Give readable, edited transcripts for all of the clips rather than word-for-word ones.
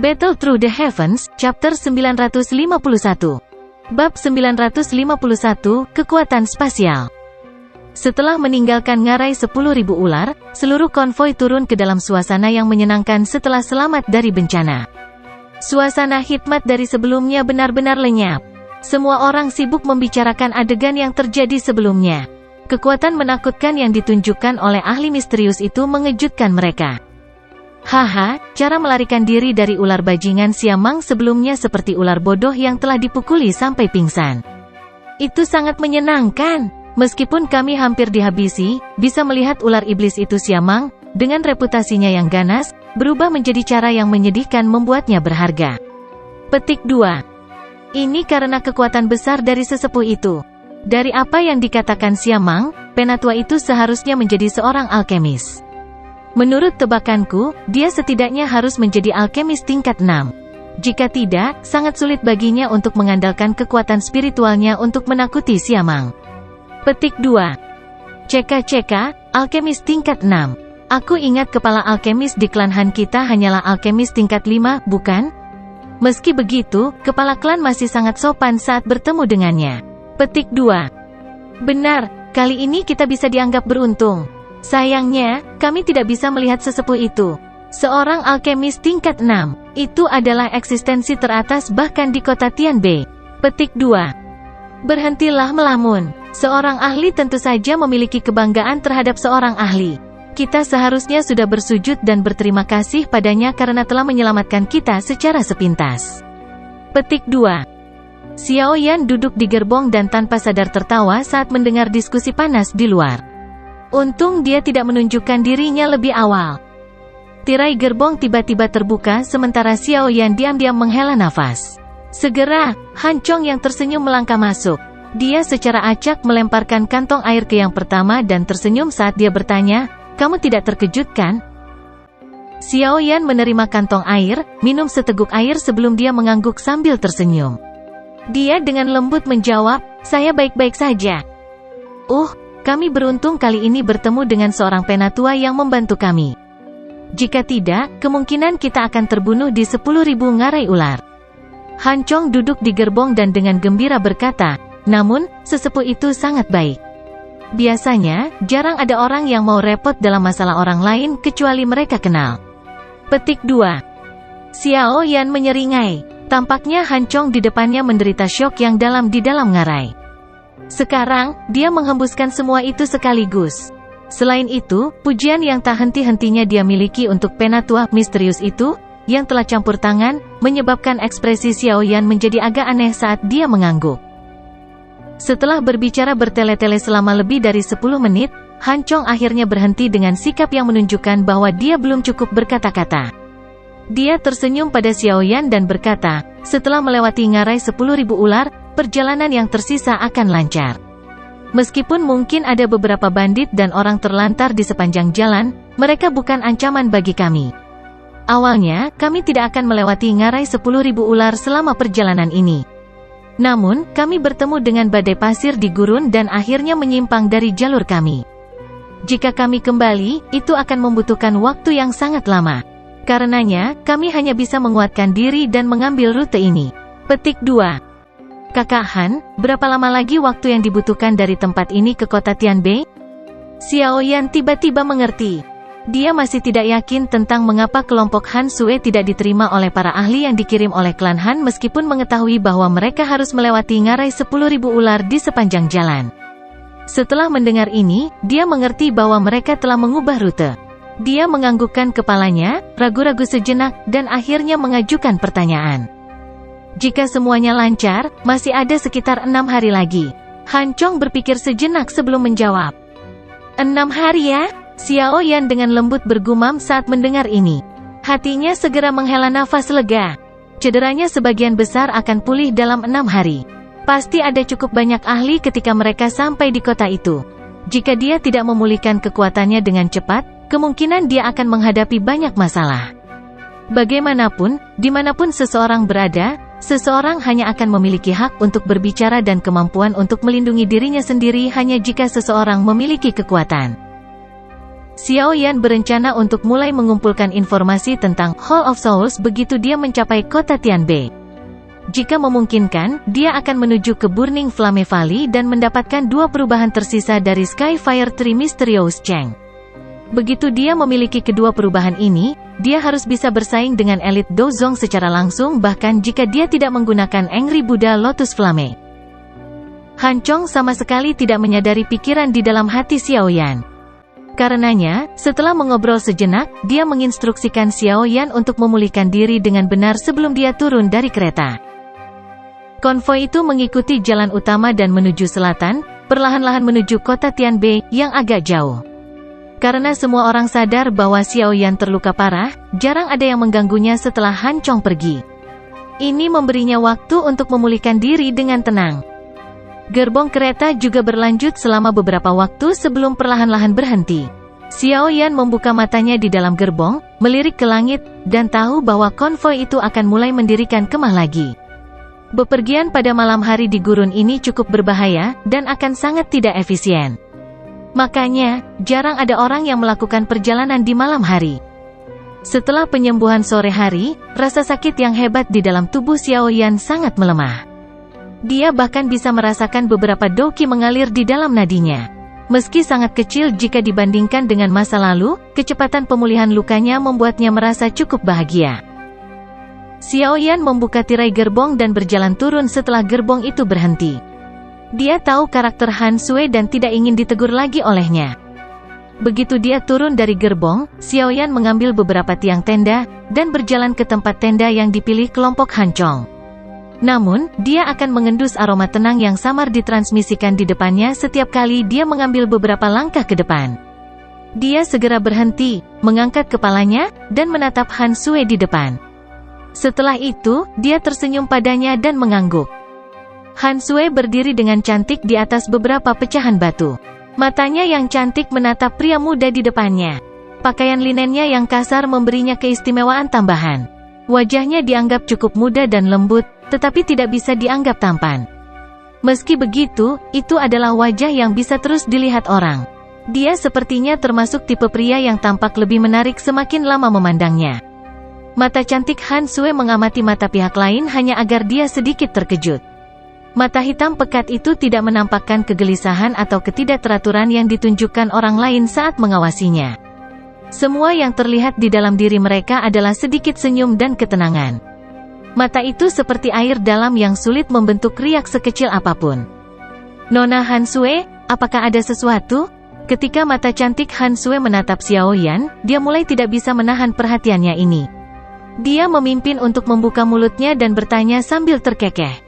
Battle Through the Heavens, Chapter 951. Bab 951, Kekuatan Spasial. Setelah meninggalkan ngarai 10.000 ular, seluruh konvoi turun ke dalam suasana yang menyenangkan setelah selamat dari bencana. Suasana hikmat dari sebelumnya benar-benar lenyap. Semua orang sibuk membicarakan adegan yang terjadi sebelumnya. Kekuatan menakutkan yang ditunjukkan oleh ahli misterius itu mengejutkan mereka. Haha, cara melarikan diri dari ular bajingan Siamang sebelumnya seperti ular bodoh yang telah dipukuli sampai pingsan. Itu sangat menyenangkan. Meskipun kami hampir dihabisi, bisa melihat ular iblis itu Siamang, dengan reputasinya yang ganas, berubah menjadi cara yang menyedihkan membuatnya berharga. Petik 2. Ini karena kekuatan besar dari sesepuh itu. Dari apa yang dikatakan Siamang, penatua itu seharusnya menjadi seorang alkemis. Menurut tebakanku, dia setidaknya harus menjadi alkemis tingkat 6. Jika tidak, sangat sulit baginya untuk mengandalkan kekuatan spiritualnya untuk menakuti Siamang. Petik 2. Ceka, alkemis tingkat 6. Aku ingat kepala alkemis di klan Han kita hanyalah alkemis tingkat 5, bukan? Meski begitu, kepala klan masih sangat sopan saat bertemu dengannya. Petik 2. Benar, kali ini kita bisa dianggap beruntung. Sayangnya, kami tidak bisa melihat sesepuh itu. Seorang alkemis tingkat 6, itu adalah eksistensi teratas bahkan di kota Tianbei. Petik 2. Berhentilah melamun. Seorang ahli tentu saja memiliki kebanggaan terhadap seorang ahli. Kita seharusnya sudah bersujud dan berterima kasih padanya karena telah menyelamatkan kita secara sepintas. Petik 2. Xiao Yan duduk di gerbong dan tanpa sadar tertawa saat mendengar diskusi panas di luar. Untung dia tidak menunjukkan dirinya lebih awal. Tirai gerbong tiba-tiba terbuka sementara Xiao Yan diam-diam menghela nafas. Segera, Han Chong yang tersenyum melangkah masuk. Dia secara acak melemparkan kantong air ke yang pertama dan tersenyum saat dia bertanya, "Kamu tidak terkejut kan?" Xiao Yan menerima kantong air, minum seteguk air sebelum dia mengangguk sambil tersenyum. Dia dengan lembut menjawab, "Saya baik-baik saja." Kami beruntung kali ini bertemu dengan seorang penatua yang membantu kami. Jika tidak, kemungkinan kita akan terbunuh di 10.000 ngarai ular." Han Chong duduk di gerbong dan dengan gembira berkata, "Namun, sesepuh itu sangat baik. Biasanya, jarang ada orang yang mau repot dalam masalah orang lain kecuali mereka kenal." Petik 2. Xiao Yan menyeringai. Tampaknya Han Chong di depannya menderita syok yang dalam di dalam ngarai. Sekarang, dia menghembuskan semua itu sekaligus. Selain itu, pujian yang tak henti-hentinya dia miliki untuk penatua misterius itu, yang telah campur tangan, menyebabkan ekspresi Xiao Yan menjadi agak aneh saat dia mengangguk. Setelah berbicara bertele-tele selama lebih dari 10 menit, Han Chong akhirnya berhenti dengan sikap yang menunjukkan bahwa dia belum cukup berkata-kata. Dia tersenyum pada Xiao Yan dan berkata, "Setelah melewati ngarai 10.000 ular, perjalanan yang tersisa akan lancar. Meskipun mungkin ada beberapa bandit dan orang terlantar di sepanjang jalan, mereka bukan ancaman bagi kami. Awalnya, kami tidak akan melewati ngarai 10.000 ular selama perjalanan ini. Namun, kami bertemu dengan badai pasir di gurun dan akhirnya menyimpang dari jalur kami. Jika kami kembali, itu akan membutuhkan waktu yang sangat lama. Karenanya, kami hanya bisa menguatkan diri dan mengambil rute ini." Petik 2. Kakak Han, berapa lama lagi waktu yang dibutuhkan dari tempat ini ke kota Tianbei? Xiao Yan tiba-tiba mengerti. Dia masih tidak yakin tentang mengapa kelompok Han Sue tidak diterima oleh para ahli yang dikirim oleh klan Han meskipun mengetahui bahwa mereka harus melewati ngarai 10.000 ular di sepanjang jalan. Setelah mendengar ini, dia mengerti bahwa mereka telah mengubah rute. Dia menganggukkan kepalanya, ragu-ragu sejenak, dan akhirnya mengajukan pertanyaan. Jika semuanya lancar, masih ada sekitar 6 hari lagi. Han Chong berpikir sejenak sebelum menjawab. 6 hari ya? Xiao Yan dengan lembut bergumam saat mendengar ini. Hatinya segera menghela nafas lega. Cederanya sebagian besar akan pulih dalam 6 hari. Pasti ada cukup banyak ahli ketika mereka sampai di kota itu. Jika dia tidak memulihkan kekuatannya dengan cepat, kemungkinan dia akan menghadapi banyak masalah. Bagaimanapun, dimanapun seseorang berada, seseorang hanya akan memiliki hak untuk berbicara dan kemampuan untuk melindungi dirinya sendiri hanya jika seseorang memiliki kekuatan. Xiao Yan berencana untuk mulai mengumpulkan informasi tentang Hall of Souls begitu dia mencapai kota Tianbei. Jika memungkinkan, dia akan menuju ke Burning Flame Valley dan mendapatkan dua perubahan tersisa dari Skyfire Tree Mysterious Cheng. Begitu dia memiliki kedua perubahan ini, dia harus bisa bersaing dengan elit Dozong secara langsung bahkan jika dia tidak menggunakan Angry Buddha Lotus Flame. Han Chong sama sekali tidak menyadari pikiran di dalam hati Xiao Yan. Karenanya, setelah mengobrol sejenak, dia menginstruksikan Xiao Yan untuk memulihkan diri dengan benar sebelum dia turun dari kereta. Konvoi itu mengikuti jalan utama dan menuju selatan, perlahan-lahan menuju kota Tianbei, yang agak jauh. Karena semua orang sadar bahwa Xiao Yan terluka parah, jarang ada yang mengganggunya setelah Han Chong pergi. Ini memberinya waktu untuk memulihkan diri dengan tenang. Gerbong kereta juga berlanjut selama beberapa waktu sebelum perlahan-lahan berhenti. Xiao Yan membuka matanya di dalam gerbong, melirik ke langit, dan tahu bahwa konvoi itu akan mulai mendirikan kemah lagi. Bepergian pada malam hari di gurun ini cukup berbahaya, dan akan sangat tidak efisien. Makanya, jarang ada orang yang melakukan perjalanan di malam hari. Setelah penyembuhan sore hari, rasa sakit yang hebat di dalam tubuh Xiao Yan sangat melemah. Dia bahkan bisa merasakan beberapa doqi mengalir di dalam nadinya. Meski sangat kecil jika dibandingkan dengan masa lalu, kecepatan pemulihan lukanya membuatnya merasa cukup bahagia. Xiao Yan membuka tirai gerbong dan berjalan turun setelah gerbong itu berhenti. Dia tahu karakter Han Sui dan tidak ingin ditegur lagi olehnya. Begitu dia turun dari gerbong, Xiao Yan mengambil beberapa tiang tenda, dan berjalan ke tempat tenda yang dipilih kelompok Han Chong. Namun, dia akan mengendus aroma tenang yang samar ditransmisikan di depannya setiap kali dia mengambil beberapa langkah ke depan. Dia segera berhenti, mengangkat kepalanya, dan menatap Han Sui di depan. Setelah itu, dia tersenyum padanya dan mengangguk. Han Sui berdiri dengan cantik di atas beberapa pecahan batu. Matanya yang cantik menatap pria muda di depannya. Pakaian linennya yang kasar memberinya keistimewaan tambahan. Wajahnya dianggap cukup muda dan lembut, tetapi tidak bisa dianggap tampan. Meski begitu, itu adalah wajah yang bisa terus dilihat orang. Dia sepertinya termasuk tipe pria yang tampak lebih menarik semakin lama memandangnya. Mata cantik Han Sui mengamati mata pihak lain hanya agar dia sedikit terkejut. Mata hitam pekat itu tidak menampakkan kegelisahan atau ketidakteraturan yang ditunjukkan orang lain saat mengawasinya. Semua yang terlihat di dalam diri mereka adalah sedikit senyum dan ketenangan. Mata itu seperti air dalam yang sulit membentuk riak sekecil apapun. Nona Han Sui, apakah ada sesuatu? Ketika mata cantik Han Sui menatap Xiao Yan, dia mulai tidak bisa menahan perhatiannya ini. Dia memimpin untuk membuka mulutnya dan bertanya sambil terkekeh.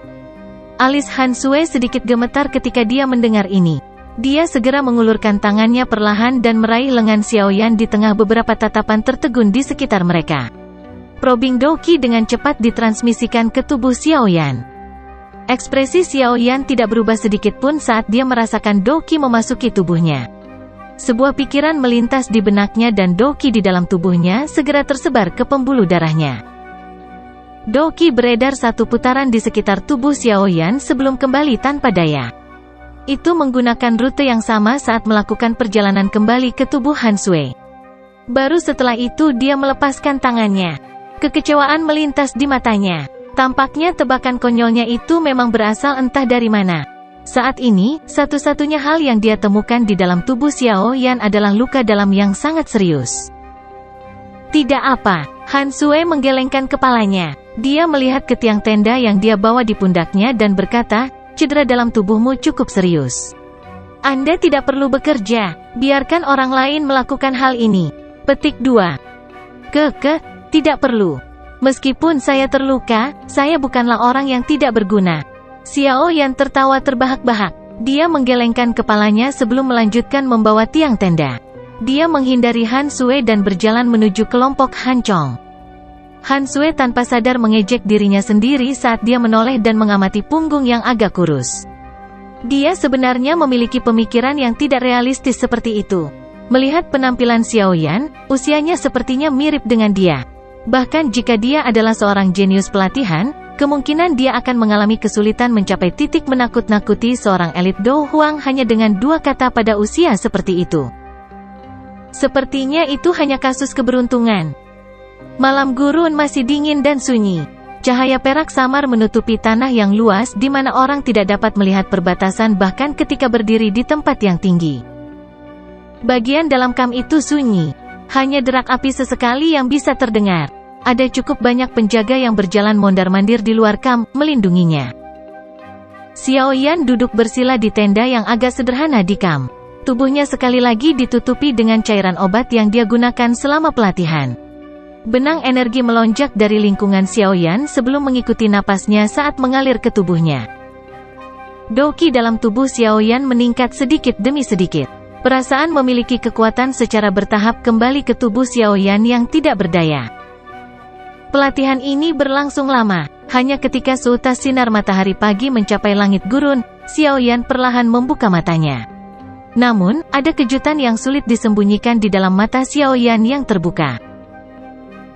Alis Han Sui sedikit gemetar ketika dia mendengar ini. Dia segera mengulurkan tangannya perlahan dan meraih lengan Xiao Yan di tengah beberapa tatapan tertegun di sekitar mereka. Probing doqi dengan cepat ditransmisikan ke tubuh Xiao Yan. Ekspresi Xiao Yan tidak berubah sedikit pun saat dia merasakan doqi memasuki tubuhnya. Sebuah pikiran melintas di benaknya dan doqi di dalam tubuhnya segera tersebar ke pembuluh darahnya. Doqi beredar satu putaran di sekitar tubuh Xiao Yan sebelum kembali tanpa daya. Itu menggunakan rute yang sama saat melakukan perjalanan kembali ke tubuh Han Sui. Baru setelah itu dia melepaskan tangannya. Kekecewaan melintas di matanya. Tampaknya tebakan konyolnya itu memang berasal entah dari mana. Saat ini, satu-satunya hal yang dia temukan di dalam tubuh Xiao Yan adalah luka dalam yang sangat serius. Tidak apa, Han Sui menggelengkan kepalanya. Dia melihat ke tiang tenda yang dia bawa di pundaknya dan berkata, cedera dalam tubuhmu cukup serius. Anda tidak perlu bekerja, biarkan orang lain melakukan hal ini. Petik 2. Tidak perlu. Meskipun saya terluka, saya bukanlah orang yang tidak berguna. Xiao Yan tertawa terbahak-bahak. Dia menggelengkan kepalanya sebelum melanjutkan membawa tiang tenda. Dia menghindari Han Sui dan berjalan menuju kelompok Han Chong. Han Sui tanpa sadar mengejek dirinya sendiri saat dia menoleh dan mengamati punggung yang agak kurus. Dia sebenarnya memiliki pemikiran yang tidak realistis seperti itu. Melihat penampilan Xiao Yan, usianya sepertinya mirip dengan dia. Bahkan jika dia adalah seorang jenius pelatihan, kemungkinan dia akan mengalami kesulitan mencapai titik menakut-nakuti seorang elit Do Huang hanya dengan 2 kata pada usia seperti itu. Sepertinya itu hanya kasus keberuntungan. Malam gurun masih dingin dan sunyi. Cahaya perak samar menutupi tanah yang luas di mana orang tidak dapat melihat perbatasan bahkan ketika berdiri di tempat yang tinggi. Bagian dalam kamp itu sunyi. Hanya derak api sesekali yang bisa terdengar. Ada cukup banyak penjaga yang berjalan mondar-mandir di luar kamp, melindunginya. Xiao Yan duduk bersila di tenda yang agak sederhana di kamp. Tubuhnya sekali lagi ditutupi dengan cairan obat yang dia gunakan selama pelatihan. Benang energi melonjak dari lingkungan Xiao Yan sebelum mengikuti napasnya saat mengalir ke tubuhnya. Doqi dalam tubuh Xiao Yan meningkat sedikit demi sedikit. Perasaan memiliki kekuatan secara bertahap kembali ke tubuh Xiao Yan yang tidak berdaya. Pelatihan ini berlangsung lama. Hanya ketika seutas sinar matahari pagi mencapai langit gurun, Xiao Yan perlahan membuka matanya. Namun, ada kejutan yang sulit disembunyikan di dalam mata Xiao Yan yang terbuka.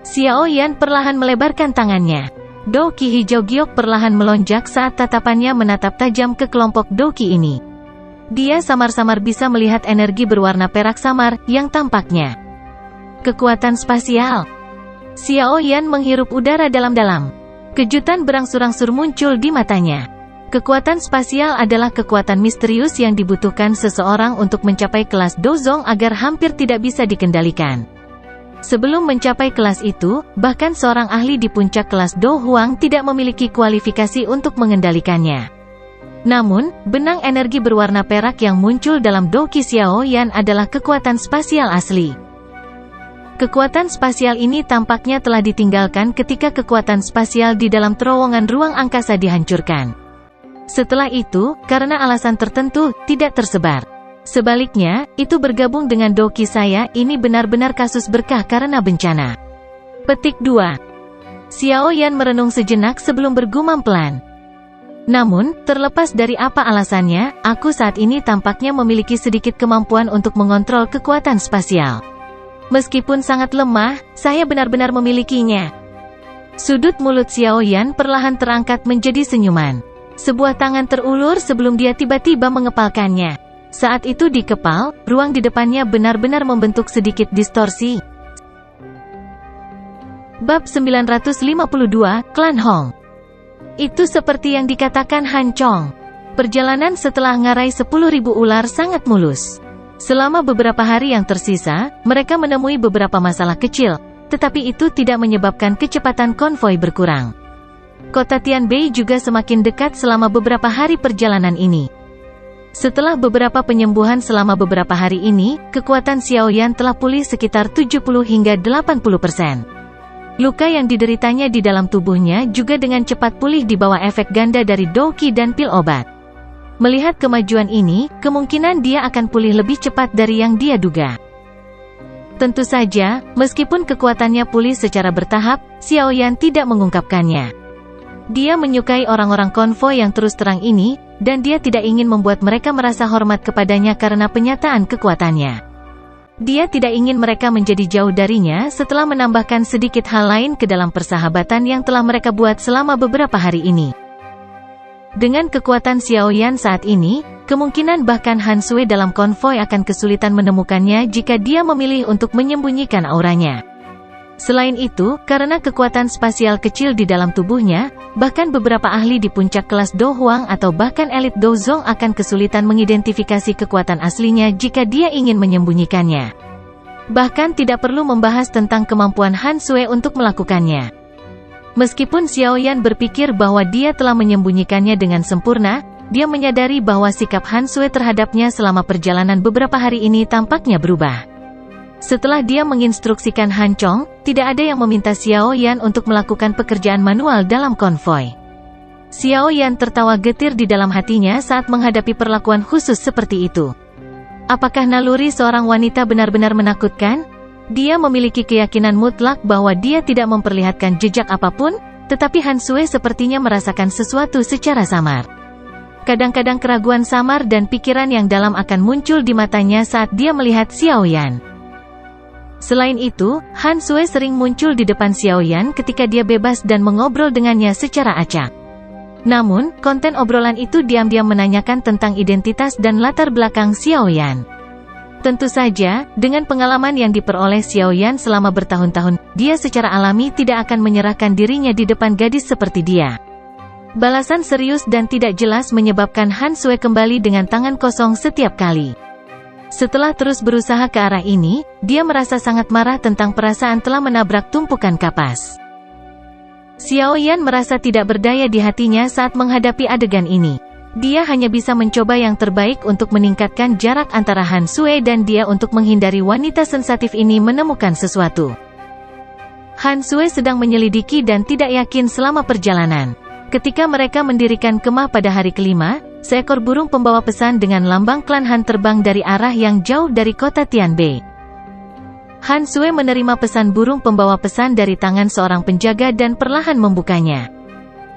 Xiao Yan perlahan melebarkan tangannya. Doqi hijau giok perlahan melonjak saat tatapannya menatap tajam ke kelompok Doqi ini. Dia samar-samar bisa melihat energi berwarna perak samar, yang tampaknya kekuatan spasial. Xiao Yan menghirup udara dalam-dalam. Kejutan berangsur-angsur muncul di matanya. Kekuatan spasial adalah kekuatan misterius yang dibutuhkan seseorang untuk mencapai kelas Dozong agar hampir tidak bisa dikendalikan. Sebelum mencapai kelas itu, bahkan seorang ahli di puncak kelas Do Huang tidak memiliki kualifikasi untuk mengendalikannya. Namun, benang energi berwarna perak yang muncul dalam Doqi Xiao Yan adalah kekuatan spasial asli. Kekuatan spasial ini tampaknya telah ditinggalkan ketika kekuatan spasial di dalam terowongan ruang angkasa dihancurkan. Setelah itu, karena alasan tertentu, tidak tersebar. Sebaliknya, itu bergabung dengan Doqi saya, ini benar-benar kasus berkah karena bencana. Petik 2. Xiao Yan merenung sejenak sebelum bergumam pelan. Namun, terlepas dari apa alasannya, aku saat ini tampaknya memiliki sedikit kemampuan untuk mengontrol kekuatan spasial. Meskipun sangat lemah, saya benar-benar memilikinya. Sudut mulut Xiao Yan perlahan terangkat menjadi senyuman. Sebuah tangan terulur sebelum dia tiba-tiba mengepalkannya. Saat itu di kepal, ruang di depannya benar-benar membentuk sedikit distorsi. Bab 952, Klan Hong. Itu seperti yang dikatakan Han Chong. Perjalanan setelah ngarai 10.000 ular sangat mulus. Selama beberapa hari yang tersisa, mereka menemui beberapa masalah kecil, tetapi itu tidak menyebabkan kecepatan konvoi berkurang. Kota Tianbei juga semakin dekat selama beberapa hari perjalanan ini. Setelah beberapa penyembuhan selama beberapa hari ini, kekuatan Xiao Yan telah pulih sekitar 70 hingga 80%. Luka yang dideritanya di dalam tubuhnya juga dengan cepat pulih di bawah efek ganda dari Doqi dan pil obat. Melihat kemajuan ini, kemungkinan dia akan pulih lebih cepat dari yang dia duga. Tentu saja, meskipun kekuatannya pulih secara bertahap, Xiao Yan tidak mengungkapkannya. Dia menyukai orang-orang konvoi yang terus terang ini, dan dia tidak ingin membuat mereka merasa hormat kepadanya karena penyataan kekuatannya. Dia tidak ingin mereka menjadi jauh darinya setelah menambahkan sedikit hal lain ke dalam persahabatan yang telah mereka buat selama beberapa hari ini. Dengan kekuatan Xiao Yan saat ini, kemungkinan bahkan Han Sui dalam konvoi akan kesulitan menemukannya jika dia memilih untuk menyembunyikan auranya. Selain itu, karena kekuatan spasial kecil di dalam tubuhnya, bahkan beberapa ahli di puncak kelas Do Huang atau bahkan elit Dozong akan kesulitan mengidentifikasi kekuatan aslinya jika dia ingin menyembunyikannya. Bahkan tidak perlu membahas tentang kemampuan Han Sui untuk melakukannya. Meskipun Xiao Yan berpikir bahwa dia telah menyembunyikannya dengan sempurna, dia menyadari bahwa sikap Han Sui terhadapnya selama perjalanan beberapa hari ini tampaknya berubah. Setelah dia menginstruksikan Han Chong, tidak ada yang meminta Xiao Yan untuk melakukan pekerjaan manual dalam konvoi. Xiao Yan tertawa getir di dalam hatinya saat menghadapi perlakuan khusus seperti itu. Apakah naluri seorang wanita benar-benar menakutkan? Dia memiliki keyakinan mutlak bahwa dia tidak memperlihatkan jejak apapun, tetapi Han Sui sepertinya merasakan sesuatu secara samar. Kadang-kadang keraguan samar dan pikiran yang dalam akan muncul di matanya saat dia melihat Xiao Yan. Selain itu, Han Sui sering muncul di depan Xiao Yan ketika dia bebas dan mengobrol dengannya secara acak. Namun, konten obrolan itu diam-diam menanyakan tentang identitas dan latar belakang Xiao Yan. Tentu saja, dengan pengalaman yang diperoleh Xiaoyan selama bertahun-tahun, dia secara alami tidak akan menyerahkan dirinya di depan gadis seperti dia. Balasan serius dan tidak jelas menyebabkan Han Sui kembali dengan tangan kosong setiap kali. Setelah terus berusaha ke arah ini, dia merasa sangat marah tentang perasaan telah menabrak tumpukan kapas. Xiaoyan merasa tidak berdaya di hatinya saat menghadapi adegan ini. Dia hanya bisa mencoba yang terbaik untuk meningkatkan jarak antara Han Sui dan dia untuk menghindari wanita sensitif ini menemukan sesuatu. Han Sui sedang menyelidiki dan tidak yakin selama perjalanan. Ketika mereka mendirikan kemah pada hari kelima, seekor burung pembawa pesan dengan lambang klan Han terbang dari arah yang jauh dari kota Tianbei. Han Sui menerima pesan burung pembawa pesan dari tangan seorang penjaga dan perlahan membukanya.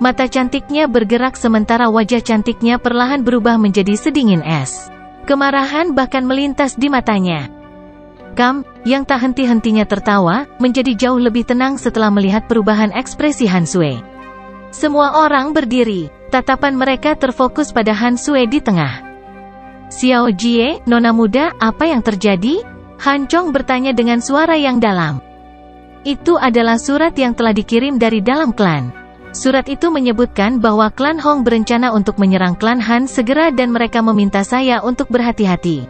Mata cantiknya bergerak sementara wajah cantiknya perlahan berubah menjadi sedingin es. Kemarahan bahkan melintas di matanya. Kam, yang tak henti-hentinya tertawa, menjadi jauh lebih tenang setelah melihat perubahan ekspresi Han Sui. Semua orang berdiri, tatapan mereka terfokus pada Han Sui di tengah. Xiao Jie, nona muda, apa yang terjadi? Han Chong bertanya dengan suara yang dalam. Itu adalah surat yang telah dikirim dari dalam klan. Surat itu menyebutkan bahwa klan Hong berencana untuk menyerang klan Han segera dan mereka meminta saya untuk berhati-hati.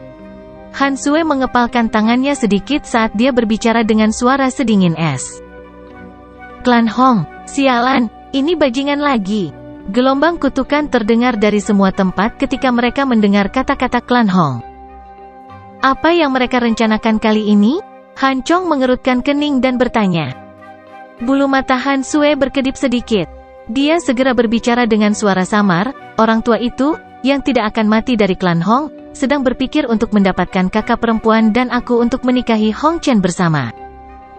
Han Sui mengepalkan tangannya sedikit saat dia berbicara dengan suara sedingin es. Klan Hong, sialan, ini bajingan lagi. Gelombang kutukan terdengar dari semua tempat ketika mereka mendengar kata-kata klan Hong. Apa yang mereka rencanakan kali ini? Han Chong mengerutkan kening dan bertanya. Bulu mata Han Sui berkedip sedikit. Dia segera berbicara dengan suara samar, orang tua itu, yang tidak akan mati dari klan Hong, sedang berpikir untuk mendapatkan kakak perempuan dan aku untuk menikahi Hong Chen bersama.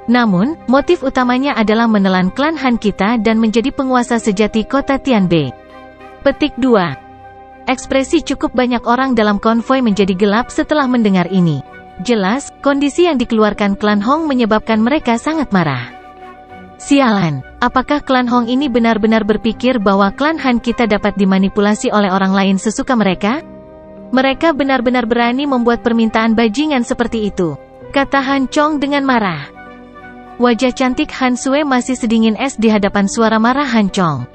Namun, motif utamanya adalah menelan klan Han kita dan menjadi penguasa sejati kota Tianbei. Petik 2. Ekspresi cukup banyak orang dalam konvoi menjadi gelap setelah mendengar ini. Jelas, kondisi yang dikeluarkan klan Hong menyebabkan mereka sangat marah. Sialan, apakah klan Hong ini benar-benar berpikir bahwa klan Han kita dapat dimanipulasi oleh orang lain sesuka mereka? Mereka benar-benar berani membuat permintaan bajingan seperti itu, kata Han Chong dengan marah. Wajah cantik Han Sui masih sedingin es di hadapan suara marah Han Chong.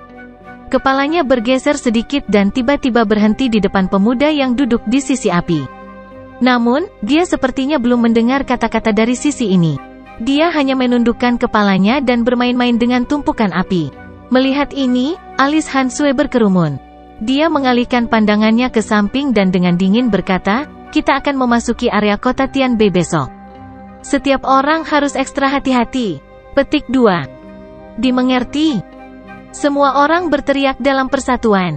Kepalanya bergeser sedikit dan tiba-tiba berhenti di depan pemuda yang duduk di sisi api. Namun, dia sepertinya belum mendengar kata-kata dari sisi ini. Dia hanya menundukkan kepalanya dan bermain-main dengan tumpukan api. Melihat ini, alis Han Sui berkerumun. Dia mengalihkan pandangannya ke samping dan dengan dingin berkata, kita akan memasuki area kota Tianbei besok. Setiap orang harus ekstra hati-hati. Petik 2. Dimengerti? Semua orang berteriak dalam persatuan.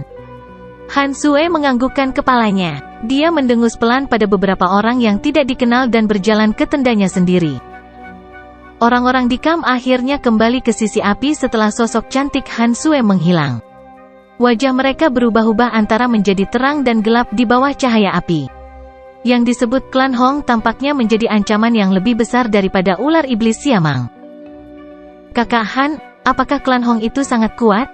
Han Sui menganggukkan kepalanya. Dia mendengus pelan pada beberapa orang yang tidak dikenal dan berjalan ke tendanya sendiri. Orang-orang di kamp akhirnya kembali ke sisi api setelah sosok cantik Han Sui menghilang. Wajah mereka berubah-ubah antara menjadi terang dan gelap di bawah cahaya api. Yang disebut klan Hong tampaknya menjadi ancaman yang lebih besar daripada ular iblis Siamang. Kakak Han, apakah klan Hong itu sangat kuat?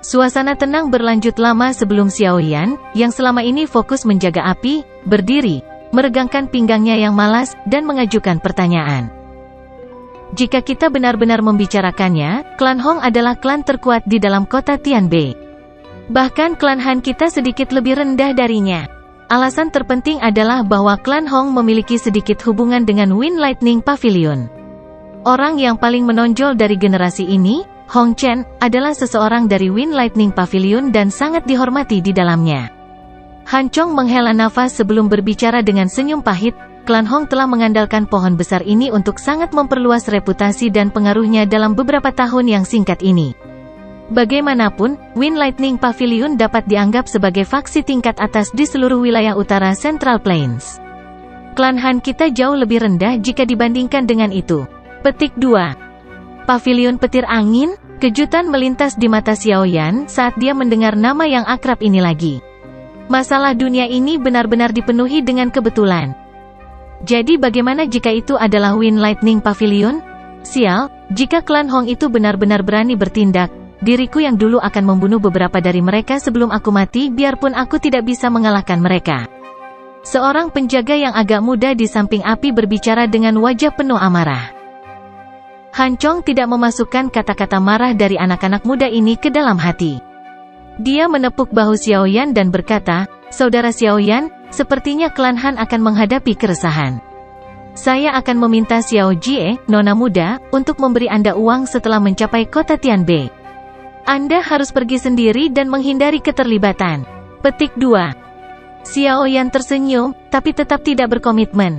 Suasana tenang berlanjut lama sebelum Xiaoyan, yang selama ini fokus menjaga api, berdiri, meregangkan pinggangnya yang malas, dan mengajukan pertanyaan. Jika kita benar-benar membicarakannya, klan Hong adalah klan terkuat di dalam kota Tianbei. Bahkan klan Han kita sedikit lebih rendah darinya. Alasan terpenting adalah bahwa klan Hong memiliki sedikit hubungan dengan Wind Lightning Pavilion. Orang yang paling menonjol dari generasi ini, Hong Chen, adalah seseorang dari Wind Lightning Pavilion dan sangat dihormati di dalamnya. Han Chong menghela nafas sebelum berbicara dengan senyum pahit. Klan Hong telah mengandalkan pohon besar ini untuk sangat memperluas reputasi dan pengaruhnya dalam beberapa tahun yang singkat ini. Bagaimanapun, Wind Lightning Pavilion dapat dianggap sebagai faksi tingkat atas di seluruh wilayah utara Central Plains. Klan Han kita jauh lebih rendah jika dibandingkan dengan itu. Petik 2. Pavilion petir angin, kejutan melintas di mata Xiaoyan saat dia mendengar nama yang akrab ini lagi. Masalah dunia ini benar-benar dipenuhi dengan kebetulan. Jadi bagaimana jika itu adalah Wind Lightning Pavilion? Sial, jika klan Hong itu benar-benar berani bertindak, diriku yang dulu akan membunuh beberapa dari mereka sebelum aku mati biarpun aku tidak bisa mengalahkan mereka. Seorang penjaga yang agak muda di samping api berbicara dengan wajah penuh amarah. Han Chong tidak memasukkan kata-kata marah dari anak-anak muda ini ke dalam hati. Dia menepuk bahu Xiao Yan dan berkata, "Saudara Xiao Yan, sepertinya klan Han akan menghadapi keresahan. Saya akan meminta Xiao Jie, nona muda, untuk memberi Anda uang setelah mencapai kota Tianbei. Anda harus pergi sendiri dan menghindari keterlibatan." Petik 2. Xiao Yan tersenyum, tapi tetap tidak berkomitmen.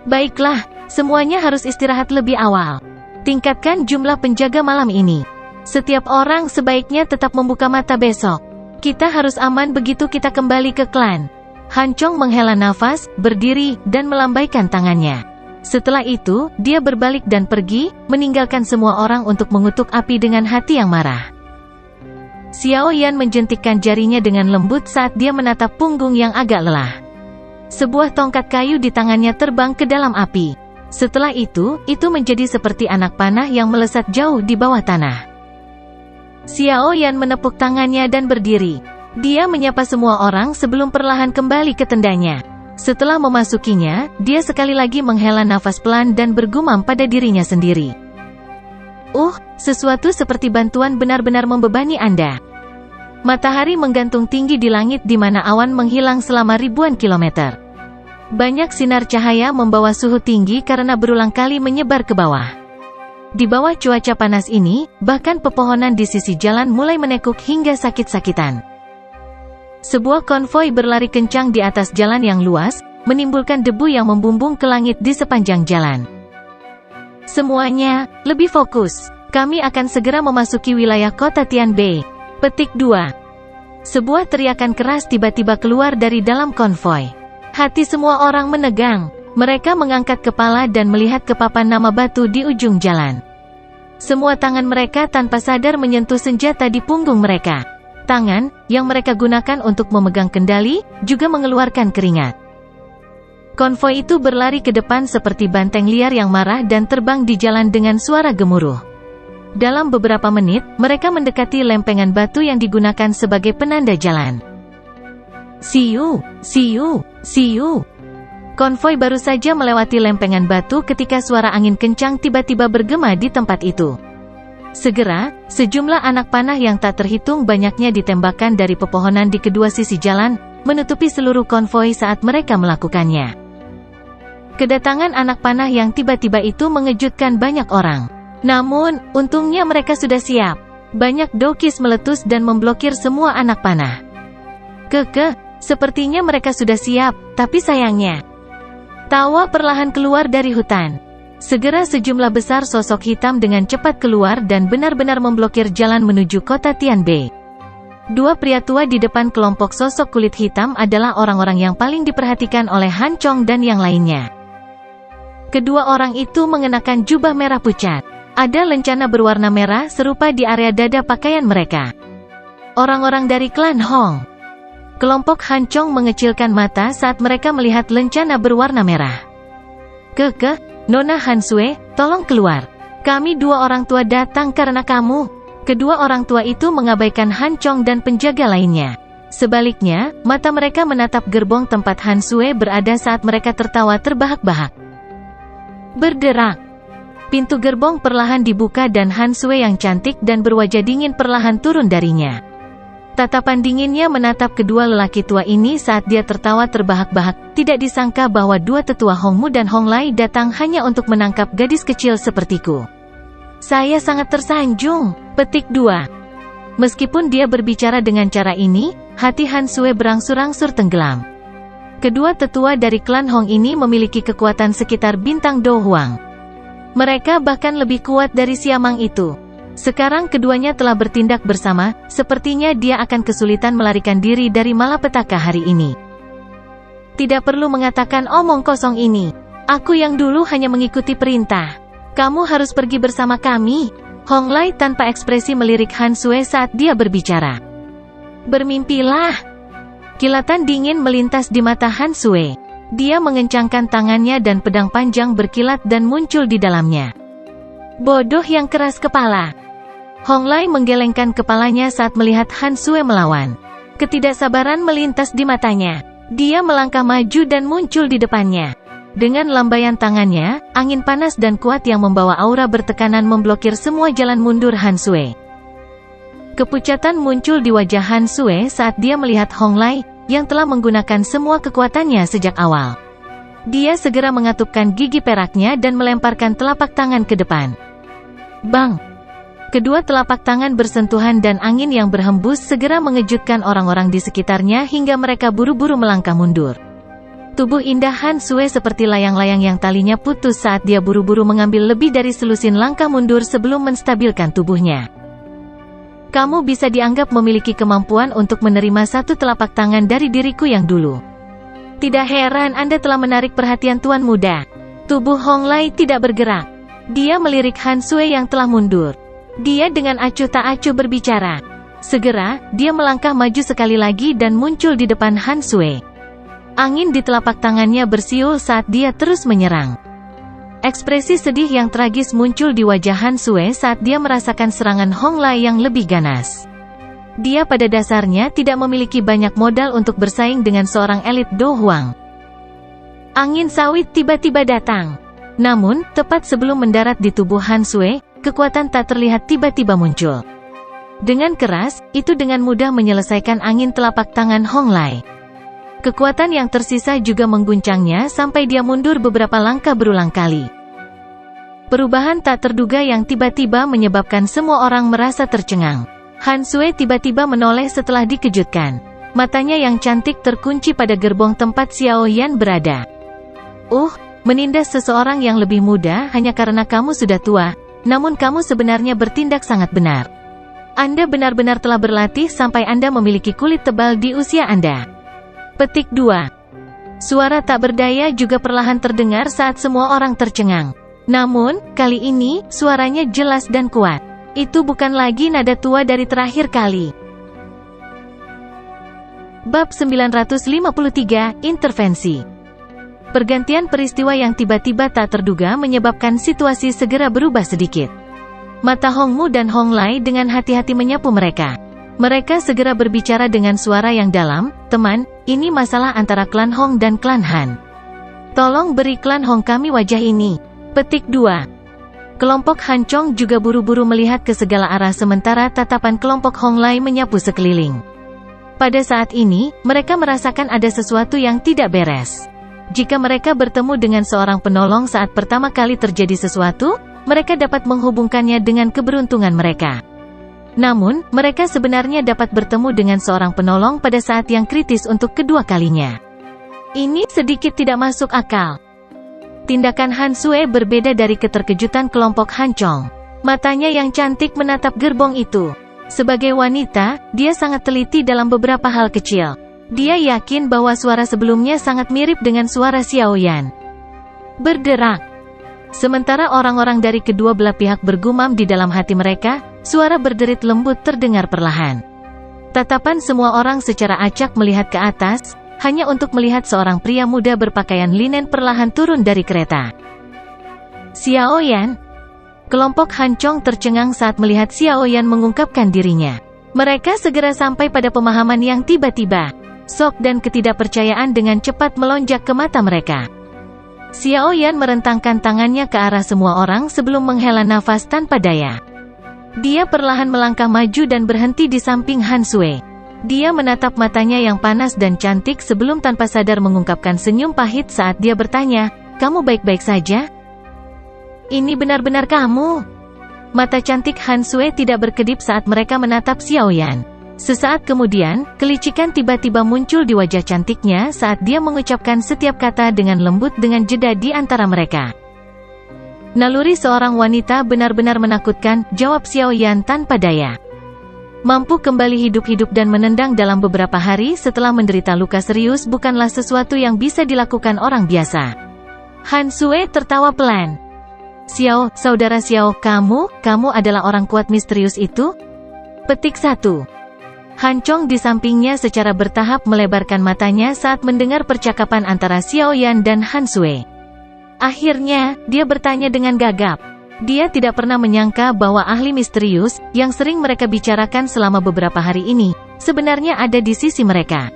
"Baiklah, semuanya harus istirahat lebih awal. Tingkatkan jumlah penjaga malam ini. Setiap orang sebaiknya tetap membuka mata besok. Kita harus aman begitu kita kembali ke klan." Han Chong menghela nafas, berdiri, dan melambaikan tangannya. Setelah itu, dia berbalik dan pergi, meninggalkan semua orang untuk mengutuk api dengan hati yang marah. Xiao Yan menjentikkan jarinya dengan lembut saat dia menatap punggung yang agak lelah. Sebuah tongkat kayu di tangannya terbang ke dalam api. Setelah itu menjadi seperti anak panah yang melesat jauh di bawah tanah. Xiao Yan menepuk tangannya dan berdiri. Dia menyapa semua orang sebelum perlahan kembali ke tendanya. Setelah memasukinya, dia sekali lagi menghela nafas pelan dan bergumam pada dirinya sendiri. Sesuatu seperti bantuan benar-benar membebani Anda. Matahari menggantung tinggi di langit di mana awan menghilang selama ribuan kilometer. Banyak sinar cahaya membawa suhu tinggi karena berulang kali menyebar ke bawah. Di bawah cuaca panas ini, bahkan pepohonan di sisi jalan mulai menekuk hingga sakit-sakitan. Sebuah konvoi berlari kencang di atas jalan yang luas, menimbulkan debu yang membumbung ke langit di sepanjang jalan. "Semuanya, lebih fokus. Kami akan segera memasuki wilayah kota Tianbei." Petik 2. Sebuah teriakan keras tiba-tiba keluar dari dalam konvoi. Hati semua orang menegang. Mereka mengangkat kepala dan melihat ke papan nama batu di ujung jalan. Semua tangan mereka tanpa sadar menyentuh senjata di punggung mereka. Tangan, yang mereka gunakan untuk memegang kendali, juga mengeluarkan keringat. Konvoi itu berlari ke depan seperti banteng liar yang marah dan terbang di jalan dengan suara gemuruh. Dalam beberapa menit, mereka mendekati lempengan batu yang digunakan sebagai penanda jalan. "Siu, siu, siu." Konvoi baru saja melewati lempengan batu ketika suara angin kencang tiba-tiba bergema di tempat itu. Segera, sejumlah anak panah yang tak terhitung banyaknya ditembakkan dari pepohonan di kedua sisi jalan, menutupi seluruh konvoi saat mereka melakukannya. Kedatangan anak panah yang tiba-tiba itu mengejutkan banyak orang. Namun, untungnya mereka sudah siap. Banyak dokis meletus dan memblokir semua anak panah. Sepertinya mereka sudah siap, tapi sayangnya. Tawa perlahan keluar dari hutan. Segera sejumlah besar sosok hitam dengan cepat keluar dan benar-benar memblokir jalan menuju kota Tianbei. Dua pria tua di depan kelompok sosok kulit hitam adalah orang-orang yang paling diperhatikan oleh Han Chong dan yang lainnya. Kedua orang itu mengenakan jubah merah pucat. Ada lencana berwarna merah serupa di area dada pakaian mereka. Orang-orang dari klan Hong. Kelompok Han Chong mengecilkan mata saat mereka melihat lencana berwarna merah. Nona Han Sue, tolong keluar. Kami dua orang tua datang karena kamu." Kedua orang tua itu mengabaikan Han Chong dan penjaga lainnya. Sebaliknya, mata mereka menatap gerbong tempat Han Sue berada saat mereka tertawa terbahak-bahak. Berderak. Pintu gerbong perlahan dibuka dan Han Sue yang cantik dan berwajah dingin perlahan turun darinya. Tatapan dinginnya menatap kedua lelaki tua ini saat dia tertawa terbahak-bahak. Tidak disangka bahwa dua tetua Hong Mu dan Hong Lai datang hanya untuk menangkap gadis kecil sepertiku. Saya sangat tersanjung. Petik 2. Meskipun dia berbicara dengan cara ini, hati Han Sue berangsur-angsur tenggelam. Kedua tetua dari klan Hong ini memiliki kekuatan sekitar bintang Do Huang. Mereka bahkan lebih kuat dari Siamang itu. Sekarang keduanya telah bertindak bersama, sepertinya dia akan kesulitan melarikan diri dari malapetaka hari ini. Tidak perlu mengatakan omong kosong ini. Aku yang dulu hanya mengikuti perintah. Kamu harus pergi bersama kami. Hong Lai tanpa ekspresi melirik Han Sue saat dia berbicara. Bermimpilah. Kilatan dingin melintas di mata Han Sue. Dia mengencangkan tangannya dan pedang panjang berkilat dan muncul di dalamnya. Bodoh yang keras kepala. Hong Lai menggelengkan kepalanya saat melihat Han Sue melawan. Ketidaksabaran melintas di matanya. Dia melangkah maju dan muncul di depannya. Dengan lambaian tangannya, angin panas dan kuat yang membawa aura bertekanan memblokir semua jalan mundur Han Sui. Kepucatan muncul di wajah Han Sui saat dia melihat Hong Lai, yang telah menggunakan semua kekuatannya sejak awal. Dia segera mengatupkan gigi peraknya dan melemparkan telapak tangan ke depan. Bang! Kedua telapak tangan bersentuhan dan angin yang berhembus segera mengejutkan orang-orang di sekitarnya hingga mereka buru-buru melangkah mundur. Tubuh indah Han Sui seperti layang-layang yang talinya putus saat dia buru-buru mengambil lebih dari selusin langkah mundur sebelum menstabilkan tubuhnya. Kamu bisa dianggap memiliki kemampuan untuk menerima satu telapak tangan dari diriku yang dulu. Tidak heran Anda telah menarik perhatian tuan muda. Tubuh Hong Lai tidak bergerak. Dia melirik Han Sui yang telah mundur. Dia dengan acuh tak acuh berbicara. Segera, dia melangkah maju sekali lagi dan muncul di depan Han Sui. Angin di telapak tangannya bersiul saat dia terus menyerang. Ekspresi sedih yang tragis muncul di wajah Han Sui saat dia merasakan serangan Hong Lai yang lebih ganas. Dia pada dasarnya tidak memiliki banyak modal untuk bersaing dengan seorang elit Do Huang. Angin sawit tiba-tiba datang. Namun, tepat sebelum mendarat di tubuh Han Sui, kekuatan tak terlihat tiba-tiba muncul. Dengan keras, itu dengan mudah menyelesaikan angin telapak tangan Hong Lai. Kekuatan yang tersisa juga mengguncangnya sampai dia mundur beberapa langkah berulang kali. Perubahan tak terduga yang tiba-tiba menyebabkan semua orang merasa tercengang. Han Sui tiba-tiba menoleh setelah dikejutkan. Matanya yang cantik terkunci pada gerbong tempat Xiao Yan berada. Menindas seseorang yang lebih muda hanya karena kamu sudah tua, namun kamu sebenarnya bertindak sangat benar. Anda benar-benar telah berlatih sampai Anda memiliki kulit tebal di usia Anda. Petik 2. Suara tak berdaya juga perlahan terdengar saat semua orang tercengang. Namun, kali ini, suaranya jelas dan kuat. Itu bukan lagi nada tua dari terakhir kali. Bab 953, Intervensi. Pergantian peristiwa yang tiba-tiba tak terduga menyebabkan situasi segera berubah sedikit. Mata Hong Mu dan Hong Lai dengan hati-hati menyapu mereka. Mereka segera berbicara dengan suara yang dalam, "Teman, ini masalah antara klan Hong dan klan Han. Tolong beri klan Hong kami wajah ini." Petik 2. Kelompok Han Chong juga buru-buru melihat ke segala arah sementara tatapan kelompok Hong Lai menyapu sekeliling. Pada saat ini, mereka merasakan ada sesuatu yang tidak beres. Jika mereka bertemu dengan seorang penolong saat pertama kali terjadi sesuatu, mereka dapat menghubungkannya dengan keberuntungan mereka. Namun, mereka sebenarnya dapat bertemu dengan seorang penolong pada saat yang kritis untuk kedua kalinya. Ini sedikit tidak masuk akal. Tindakan Han Sui berbeda dari keterkejutan kelompok Han Chong. Matanya yang cantik menatap gerbong itu. Sebagai wanita, dia sangat teliti dalam beberapa hal kecil. Dia yakin bahwa suara sebelumnya sangat mirip dengan suara Xiao Yan. Berderak. Sementara orang-orang dari kedua belah pihak bergumam di dalam hati mereka, suara berderit lembut terdengar perlahan. Tatapan semua orang secara acak melihat ke atas, hanya untuk melihat seorang pria muda berpakaian linen perlahan turun dari kereta. Xiao Yan. Kelompok Han Chong tercengang saat melihat Xiao Yan mengungkapkan dirinya. Mereka segera sampai pada pemahaman yang tiba-tiba. Sok dan ketidakpercayaan dengan cepat melonjak ke mata mereka. Xiao Yan merentangkan tangannya ke arah semua orang sebelum menghela nafas tanpa daya. Dia perlahan melangkah maju dan berhenti di samping Han Sui. Dia menatap matanya yang panas dan cantik sebelum tanpa sadar mengungkapkan senyum pahit saat dia bertanya, "Kamu baik-baik saja? Ini benar-benar kamu?" Mata cantik Han Sui tidak berkedip saat mereka menatap Xiao Yan. Sesaat kemudian, kelicikan tiba-tiba muncul di wajah cantiknya saat dia mengucapkan setiap kata dengan lembut dengan jeda di antara mereka. "Naluri seorang wanita benar-benar menakutkan," jawab Xiao Yan tanpa daya. Mampu kembali hidup-hidup dan menendang dalam beberapa hari setelah menderita luka serius bukanlah sesuatu yang bisa dilakukan orang biasa. Han Sui tertawa pelan. Saudara Xiao, kamu adalah orang kuat misterius itu?" Petik 1. Han Chong di sampingnya secara bertahap melebarkan matanya saat mendengar percakapan antara Xiao Yan dan Han Sui. Akhirnya, dia bertanya dengan gagap. Dia tidak pernah menyangka bahwa ahli misterius, yang sering mereka bicarakan selama beberapa hari ini, sebenarnya ada di sisi mereka.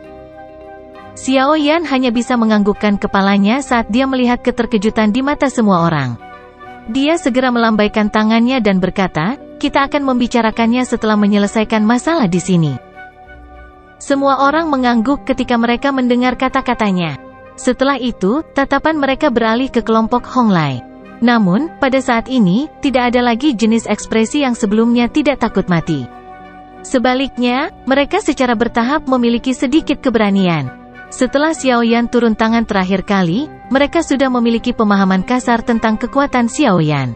Xiao Yan hanya bisa menganggukkan kepalanya saat dia melihat keterkejutan di mata semua orang. Dia segera melambaikan tangannya dan berkata, "Kita akan membicarakannya setelah menyelesaikan masalah di sini." Semua orang mengangguk ketika mereka mendengar kata-katanya. Setelah itu, tatapan mereka beralih ke kelompok Honglai. Namun, pada saat ini, tidak ada lagi jenis ekspresi yang sebelumnya tidak takut mati. Sebaliknya, mereka secara bertahap memiliki sedikit keberanian. Setelah Xiao Yan turun tangan terakhir kali, mereka sudah memiliki pemahaman kasar tentang kekuatan Xiao Yan.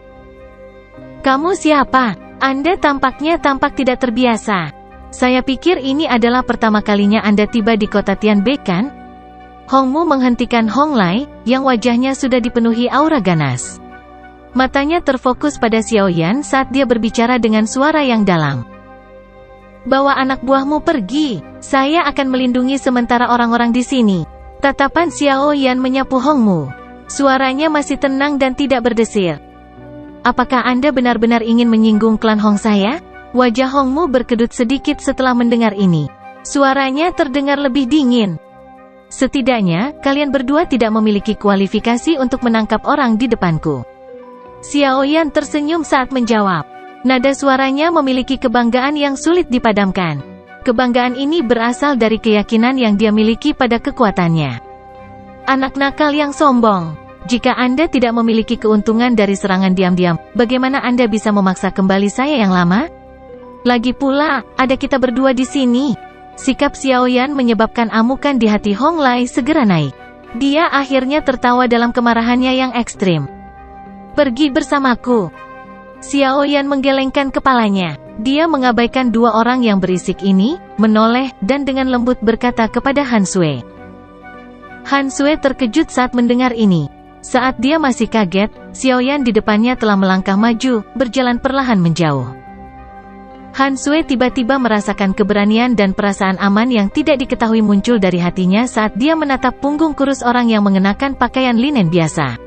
"Kamu siapa? Anda tampaknya tampak tidak terbiasa. Saya pikir ini adalah pertama kalinya Anda tiba di kota Tianbei, kan?" Hongmu menghentikan Honglai, yang wajahnya sudah dipenuhi aura ganas. Matanya terfokus pada Xiao Yan saat dia berbicara dengan suara yang dalam. "Bawa anak buahmu pergi. Saya akan melindungi sementara orang-orang di sini." Tatapan Xiao Yan menyapu Hongmu. Suaranya masih tenang dan tidak berdesir. "Apakah Anda benar-benar ingin menyinggung klan Hong saya?" Wajah Hongmu berkedut sedikit setelah mendengar ini. Suaranya terdengar lebih dingin. "Setidaknya, kalian berdua tidak memiliki kualifikasi untuk menangkap orang di depanku." Xiao Yan tersenyum saat menjawab. Nada suaranya memiliki kebanggaan yang sulit dipadamkan. Kebanggaan ini berasal dari keyakinan yang dia miliki pada kekuatannya. "Anak nakal yang sombong. Jika Anda tidak memiliki keuntungan dari serangan diam-diam, bagaimana Anda bisa memaksa kembali saya yang lama? Lagi pula, ada kita berdua di sini." Sikap Xiao Yan menyebabkan amukan di hati Honglai segera naik. Dia akhirnya tertawa dalam kemarahannya yang ekstrim. "Pergi bersamaku." Xiao Yan menggelengkan kepalanya. Dia mengabaikan dua orang yang berisik ini, menoleh, dan dengan lembut berkata kepada Han Sui. Han Sui terkejut saat mendengar ini. Saat dia masih kaget, Xiao Yan di depannya telah melangkah maju, berjalan perlahan menjauh. Han Sui tiba-tiba merasakan keberanian dan perasaan aman yang tidak diketahui muncul dari hatinya saat dia menatap punggung kurus orang yang mengenakan pakaian linen biasa.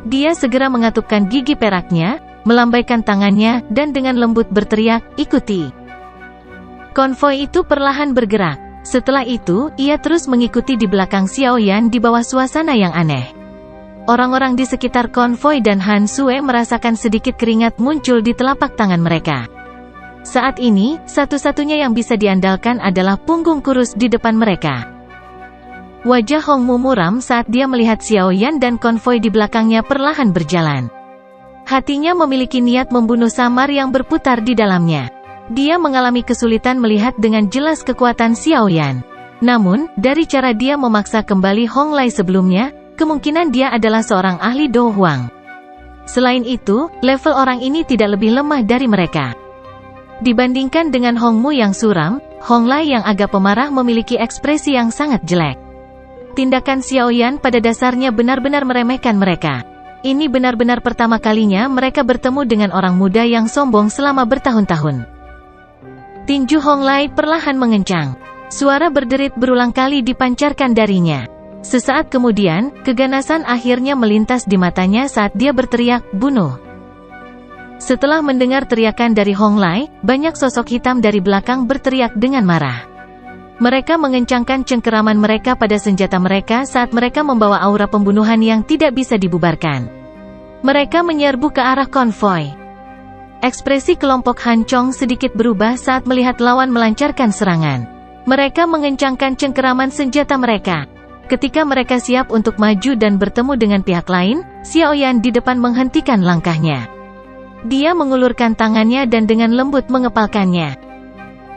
Dia segera mengatupkan gigi peraknya, melambaikan tangannya, dan dengan lembut berteriak, "Ikuti!" Konvoi itu perlahan bergerak. Setelah itu, ia terus mengikuti di belakang Xiao Yan di bawah suasana yang aneh. Orang-orang di sekitar konvoi dan Han Sui merasakan sedikit keringat muncul di telapak tangan mereka. Saat ini, satu-satunya yang bisa diandalkan adalah punggung kurus di depan mereka. Wajah Hongmu muram saat dia melihat Xiao Yan dan konvoi di belakangnya perlahan berjalan. Hatinya memiliki niat membunuh samar yang berputar di dalamnya. Dia mengalami kesulitan melihat dengan jelas kekuatan Xiao Yan. Namun, dari cara dia memaksa kembali Honglai sebelumnya, kemungkinan dia adalah seorang ahli Do Huang. Selain itu, level orang ini tidak lebih lemah dari mereka. Dibandingkan dengan Hongmu yang suram, Honglai yang agak pemarah memiliki ekspresi yang sangat jelek. Tindakan Xiao Yan pada dasarnya benar-benar meremehkan mereka. Ini benar-benar pertama kalinya mereka bertemu dengan orang muda yang sombong selama bertahun-tahun. Tinju Honglai perlahan mengencang. Suara berderit berulang kali dipancarkan darinya. Sesaat kemudian, keganasan akhirnya melintas di matanya saat dia berteriak, "Bunuh!" Setelah mendengar teriakan dari Honglai, banyak sosok hitam dari belakang berteriak dengan marah. Mereka mengencangkan cengkeraman mereka pada senjata mereka saat mereka membawa aura pembunuhan yang tidak bisa dibubarkan. Mereka menyerbu ke arah konvoi. Ekspresi kelompok Han Chong sedikit berubah saat melihat lawan melancarkan serangan. Mereka mengencangkan cengkeraman senjata mereka. Ketika mereka siap untuk maju dan bertemu dengan pihak lain, Xiao Yan di depan menghentikan langkahnya. Dia mengulurkan tangannya dan dengan lembut mengepalkannya.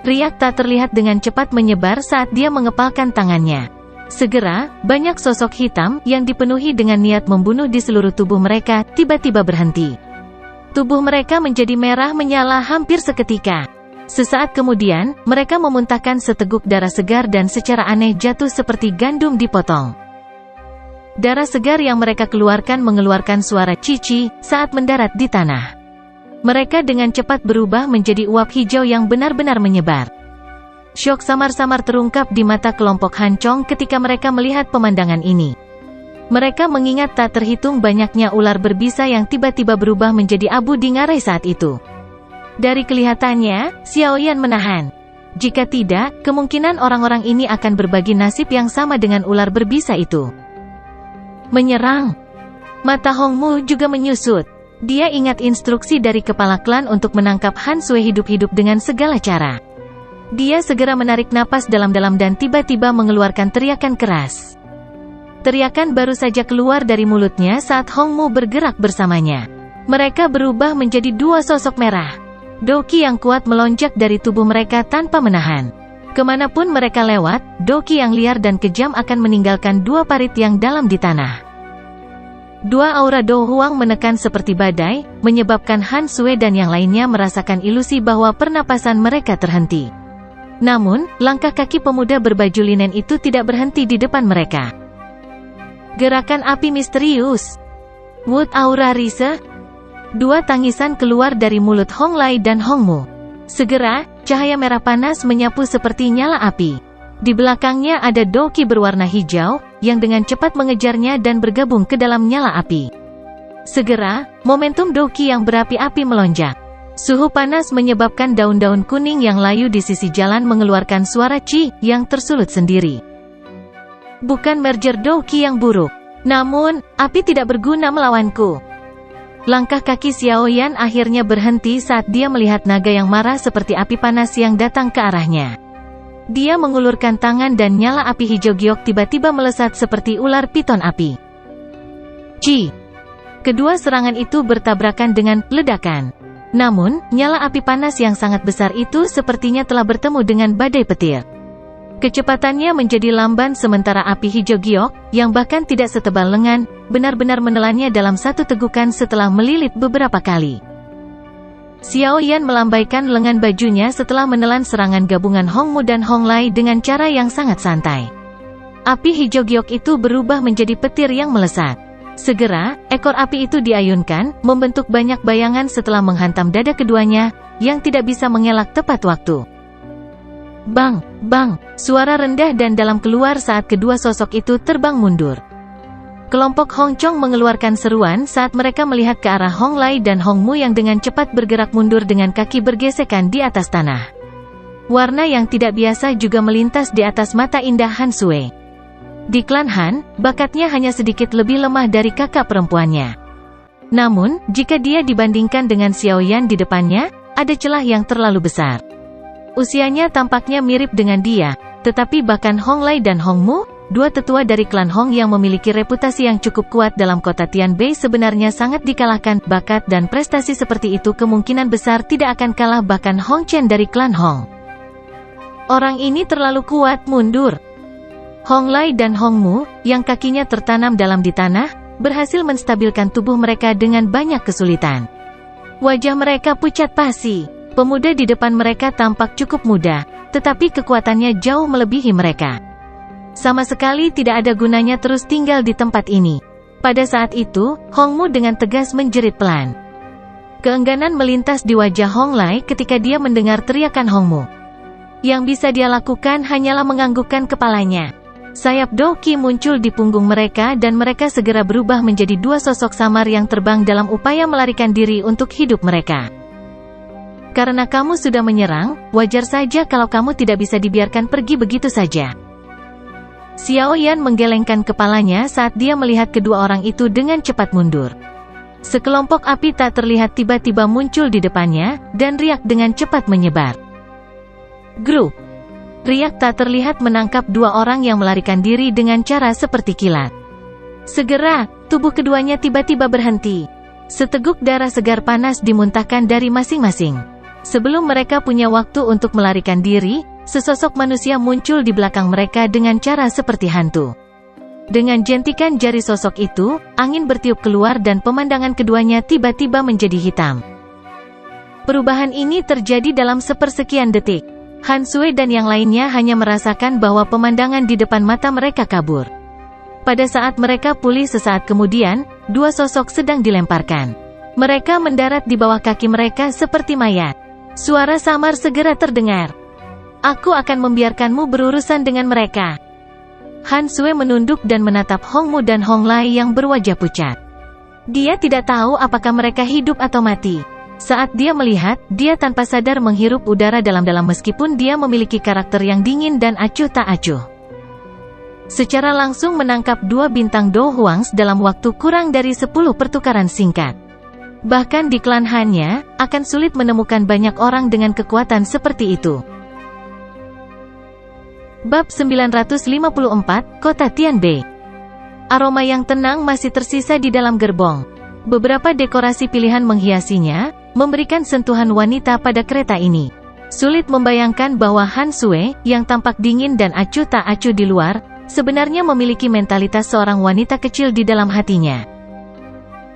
Riak tak terlihat dengan cepat menyebar saat dia mengepalkan tangannya. Segera, banyak sosok hitam yang dipenuhi dengan niat membunuh di seluruh tubuh mereka tiba-tiba berhenti. Tubuh mereka menjadi merah menyala hampir seketika. Sesaat kemudian, mereka memuntahkan seteguk darah segar dan secara aneh jatuh seperti gandum dipotong. Darah segar yang mereka keluarkan mengeluarkan suara cici saat mendarat di tanah. Mereka dengan cepat berubah menjadi uap hijau yang benar-benar menyebar. Syok samar-samar terungkap di mata kelompok Han Chong ketika mereka melihat pemandangan ini. Mereka mengingat tak terhitung banyaknya ular berbisa yang tiba-tiba berubah menjadi abu di ngarai saat itu. Dari kelihatannya, Xiao Yan menahan Jika tidak, kemungkinan orang-orang ini akan berbagi nasib yang sama dengan ular berbisa itu. Menyerang. Mata Hong Mu juga menyusut. Dia ingat instruksi dari kepala klan untuk menangkap Han Sui hidup-hidup dengan segala cara. Dia segera menarik napas dalam-dalam dan tiba-tiba mengeluarkan teriakan keras. Teriakan baru saja keluar dari mulutnya saat Hong Mu bergerak bersamanya. Mereka berubah menjadi dua sosok merah. Doki yang kuat melonjak dari tubuh mereka tanpa menahan. Kemanapun mereka lewat, doki yang liar dan kejam akan meninggalkan dua parit yang dalam di tanah. Dua aura Do Huang menekan seperti badai, menyebabkan Han Sui dan yang lainnya merasakan ilusi bahwa pernapasan mereka terhenti. Namun, langkah kaki pemuda berbaju linen itu tidak berhenti di depan mereka. Gerakan api misterius. Wood Aura Rise. Dua tangisan keluar dari mulut Hong Lai dan Hong Mu. Segera, cahaya merah panas menyapu seperti nyala api. Di belakangnya ada doki berwarna hijau, yang dengan cepat mengejarnya dan bergabung ke dalam nyala api. Segera, momentum doki yang berapi-api melonjak. Suhu panas menyebabkan daun-daun kuning yang layu di sisi jalan mengeluarkan suara ci yang tersulut sendiri. Bukan merger doki yang buruk. Namun, api tidak berguna melawanku. Langkah kaki Xiao Yan akhirnya berhenti saat dia melihat naga yang marah seperti api panas yang datang ke arahnya. Dia mengulurkan tangan dan nyala api hijau giok tiba-tiba melesat seperti ular piton api. Ci! Kedua serangan itu bertabrakan dengan ledakan. Namun, nyala api panas yang sangat besar itu sepertinya telah bertemu dengan badai petir. Kecepatannya menjadi lamban sementara api hijau giok, yang bahkan tidak setebal lengan, benar-benar menelannya dalam satu tegukan setelah melilit beberapa kali. Xiao Yan melambaikan lengan bajunya setelah menelan serangan gabungan Hong Mu dan Hong Lai dengan cara yang sangat santai. Api hijau giok itu berubah menjadi petir yang melesat. Segera, ekor api itu diayunkan, membentuk banyak bayangan setelah menghantam dada keduanya, yang tidak bisa mengelak tepat waktu. Bang, bang, suara rendah dan dalam keluar saat kedua sosok itu terbang mundur. Kelompok Hong Chong mengeluarkan seruan saat mereka melihat ke arah Hong Lai dan Hong Mu yang dengan cepat bergerak mundur dengan kaki bergesekan di atas tanah. Warna yang tidak biasa juga melintas di atas mata indah Han Sui. Di klan Han, bakatnya hanya sedikit lebih lemah dari kakak perempuannya. Namun, jika dia dibandingkan dengan Xiao Yan di depannya, ada celah yang terlalu besar. Usianya tampaknya mirip dengan dia, tetapi bahkan Hong Lai dan Hong Mu, dua tetua dari klan Hong yang memiliki reputasi yang cukup kuat dalam kota Tianbei sebenarnya sangat dikalahkan. Bakat dan prestasi seperti itu kemungkinan besar tidak akan kalah bahkan Hong Chen dari klan Hong. Orang ini terlalu kuat, mundur. Hong Lai dan Hong Mu, yang kakinya tertanam dalam di tanah, berhasil menstabilkan tubuh mereka dengan banyak kesulitan. Wajah mereka pucat pasi. Pemuda di depan mereka tampak cukup muda, tetapi kekuatannya jauh melebihi mereka. Sama sekali tidak ada gunanya terus tinggal di tempat ini. Pada saat itu, Hong Mu dengan tegas menjerit pelan. Keengganan melintas di wajah Hong Lai ketika dia mendengar teriakan Hong Mu. Yang bisa dia lakukan hanyalah menganggukkan kepalanya. Sayap doki muncul di punggung mereka dan mereka segera berubah menjadi dua sosok samar yang terbang dalam upaya melarikan diri untuk hidup mereka. Karena kamu sudah menyerang, wajar saja kalau kamu tidak bisa dibiarkan pergi begitu saja. Xiao Yan menggelengkan kepalanya saat dia melihat kedua orang itu dengan cepat mundur. Sekelompok api tak terlihat tiba-tiba muncul di depannya, dan riak dengan cepat menyebar. Grup. Riak tak terlihat menangkap dua orang yang melarikan diri dengan cara seperti kilat. Segera, tubuh keduanya tiba-tiba berhenti. Seteguk darah segar panas dimuntahkan dari masing-masing. Sebelum mereka punya waktu untuk melarikan diri, sesosok manusia muncul di belakang mereka dengan cara seperti hantu. Dengan jentikan jari sosok itu, angin bertiup keluar dan pemandangan keduanya tiba-tiba menjadi hitam. Perubahan ini terjadi dalam sepersekian detik. Han Sui dan yang lainnya hanya merasakan bahwa pemandangan di depan mata mereka kabur. Pada saat mereka pulih sesaat kemudian, dua sosok sedang dilemparkan. Mereka mendarat di bawah kaki mereka seperti mayat. Suara samar segera terdengar. Aku akan membiarkanmu berurusan dengan mereka. Han Sui menunduk dan menatap Hong Mu dan Hong Lai yang berwajah pucat. Dia tidak tahu apakah mereka hidup atau mati. Saat dia melihat, dia tanpa sadar menghirup udara dalam-dalam meskipun dia memiliki karakter yang dingin dan acuh tak acuh. Secara langsung menangkap 2 bintang Do Huangs dalam waktu kurang dari 10 pertukaran singkat. Bahkan di klan Han-nya, akan sulit menemukan banyak orang dengan kekuatan seperti itu. Bab 954, Kota Tianbei. Aroma yang tenang masih tersisa di dalam gerbong. Beberapa dekorasi pilihan menghiasinya, memberikan sentuhan wanita pada kereta ini. Sulit membayangkan bahwa Han Sue, yang tampak dingin dan acuh tak acuh di luar, sebenarnya memiliki mentalitas seorang wanita kecil di dalam hatinya.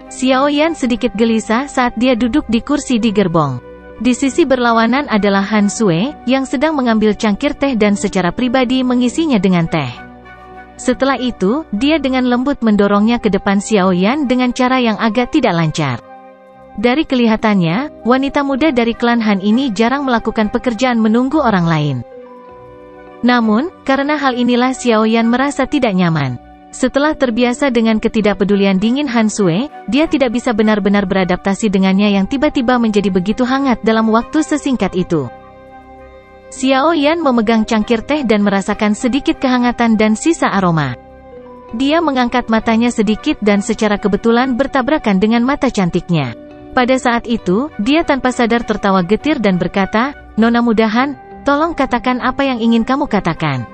Xiao Yan sedikit gelisah saat dia duduk di kursi di gerbong. Di sisi berlawanan adalah Han Sue, yang sedang mengambil cangkir teh dan secara pribadi mengisinya dengan teh. Setelah itu, dia dengan lembut mendorongnya ke depan Xiao Yan dengan cara yang agak tidak lancar. Dari kelihatannya, wanita muda dari klan Han ini jarang melakukan pekerjaan menunggu orang lain. Namun, karena hal inilah Xiao Yan merasa tidak nyaman. Setelah terbiasa dengan ketidakpedulian dingin Han Sue, dia tidak bisa benar-benar beradaptasi dengannya yang tiba-tiba menjadi begitu hangat dalam waktu sesingkat itu. Xiao Yan memegang cangkir teh dan merasakan sedikit kehangatan dan sisa aroma. Dia mengangkat matanya sedikit dan secara kebetulan bertabrakan dengan mata cantiknya. Pada saat itu, dia tanpa sadar tertawa getir dan berkata, "Nona muda Han, tolong katakan apa yang ingin kamu katakan."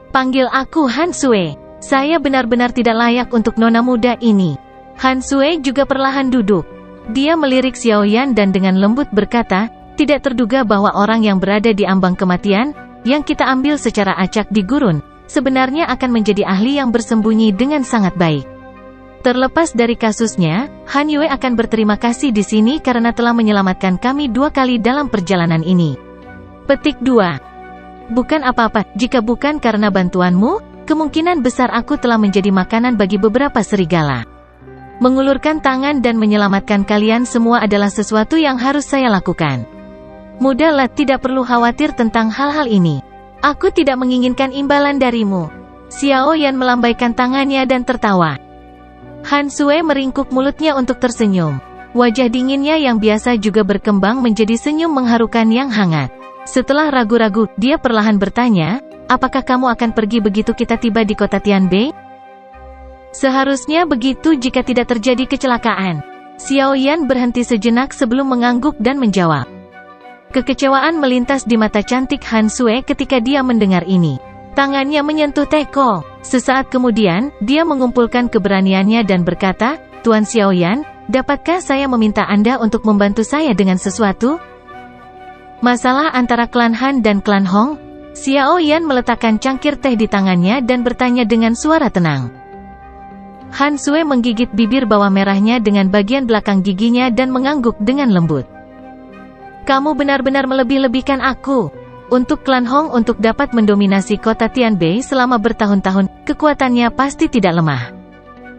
"Panggil aku Han Sue. Saya benar-benar tidak layak untuk nona muda ini." Han Sue juga perlahan duduk. Dia melirik Xiao Yan dan dengan lembut berkata, "Tidak terduga bahwa orang yang berada di ambang kematian, yang kita ambil secara acak di gurun, sebenarnya akan menjadi ahli yang bersembunyi dengan sangat baik. Terlepas dari kasusnya, Han Yue akan berterima kasih di sini karena telah menyelamatkan kami 2 kali dalam perjalanan ini." Petik 2. Bukan apa-apa, jika bukan karena bantuanmu, kemungkinan besar aku telah menjadi makanan bagi beberapa serigala. Mengulurkan tangan dan menyelamatkan kalian semua adalah sesuatu yang harus saya lakukan. Mudahlah, tidak perlu khawatir tentang hal-hal ini. Aku tidak menginginkan imbalan darimu." Xiao Yan melambaikan tangannya dan tertawa. Han Sue meringkuk mulutnya untuk tersenyum. Wajah dinginnya yang biasa juga berkembang menjadi senyum mengharukan yang hangat. Setelah ragu-ragu, dia perlahan bertanya, "Apakah kamu akan pergi begitu kita tiba di kota Tianbei?" "Seharusnya begitu jika tidak terjadi kecelakaan." Xiao Yan berhenti sejenak sebelum mengangguk dan menjawab. Kekecewaan melintas di mata cantik Han Sue ketika dia mendengar ini. Tangannya menyentuh teko. Sesaat kemudian, dia mengumpulkan keberaniannya dan berkata, "Tuan Xiao Yan, dapatkah saya meminta Anda untuk membantu saya dengan sesuatu?" "Masalah antara klan Han dan klan Hong?" Xiao Yan meletakkan cangkir teh di tangannya dan bertanya dengan suara tenang. Han Sue menggigit bibir bawah merahnya dengan bagian belakang giginya dan mengangguk dengan lembut. "Kamu benar-benar melebih-lebihkan aku. Untuk klan Hong untuk dapat mendominasi kota Tianbei selama bertahun-tahun, kekuatannya pasti tidak lemah.